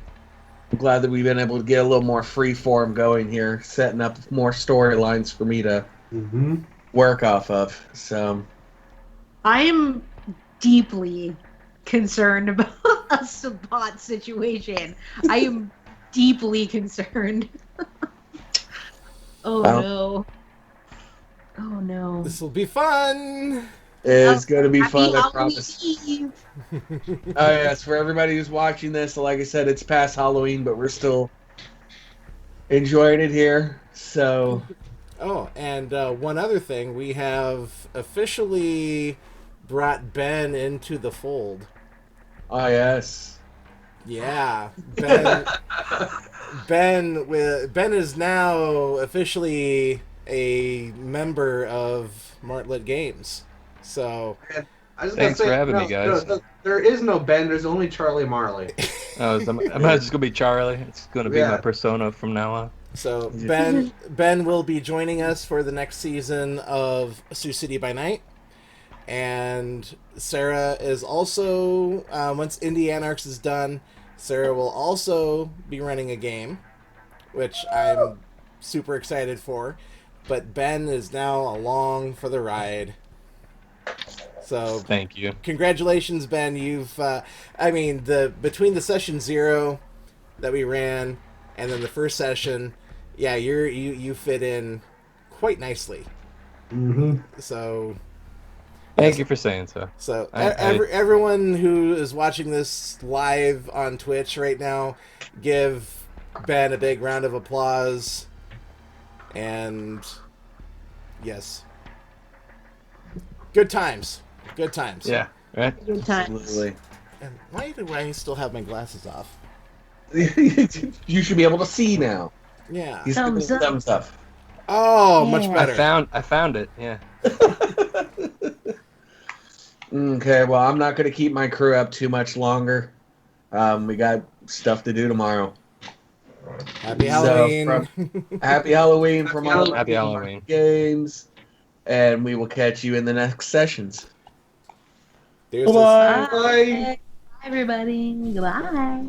I'm glad that we've been able to get a little more free form going here, setting up more storylines for me to work off of. So I am deeply concerned about a Sabbat situation. I am deeply concerned. Oh no. Oh no. This will be fun. it's going to be Happy fun, I Halloween promise. Eve. Oh yes, for everybody who's watching this, like I said, it's past Halloween, but we're still enjoying it here. So, Oh, and one other thing, we have officially brought Ben into the fold. oh yes, Yeah, Ben. Ben is now officially a member of Martlet Games. So I was Thanks gonna say, for having me, guys. there is no Ben. There's only Charlie Marley. Oh, am I just gonna be Charlie? It's gonna be my persona from now on. So Ben will be joining us for the next season of Sioux City by Night, and Sarah is also once Indy Anarchs is done, Sarah will also be running a game, which I'm super excited for. but Ben is now along for the ride. So Thank you. congratulations, Ben. You've, between the session 0 that we ran and then the first session, yeah, you fit in quite nicely. Mm-hmm. So Thank you for saying so. So I- everyone who is watching this live on Twitch right now, give Ben a big round of applause. And yes, good times, good times. Yeah, right? Good times. Absolutely. And why do I still have my glasses off? You should be able to see now. Yeah. He's Thumbs doing up. thumbs up. Oh, much Yeah. better. I found it. Yeah. Okay, well, I'm not going to keep my crew up too much longer. We got stuff to do tomorrow. Happy So, Halloween. Happy Halloween from all of Happy us Halloween. Games, and we will catch you in the next sessions. Deuces. Bye. Bye, everybody. Goodbye.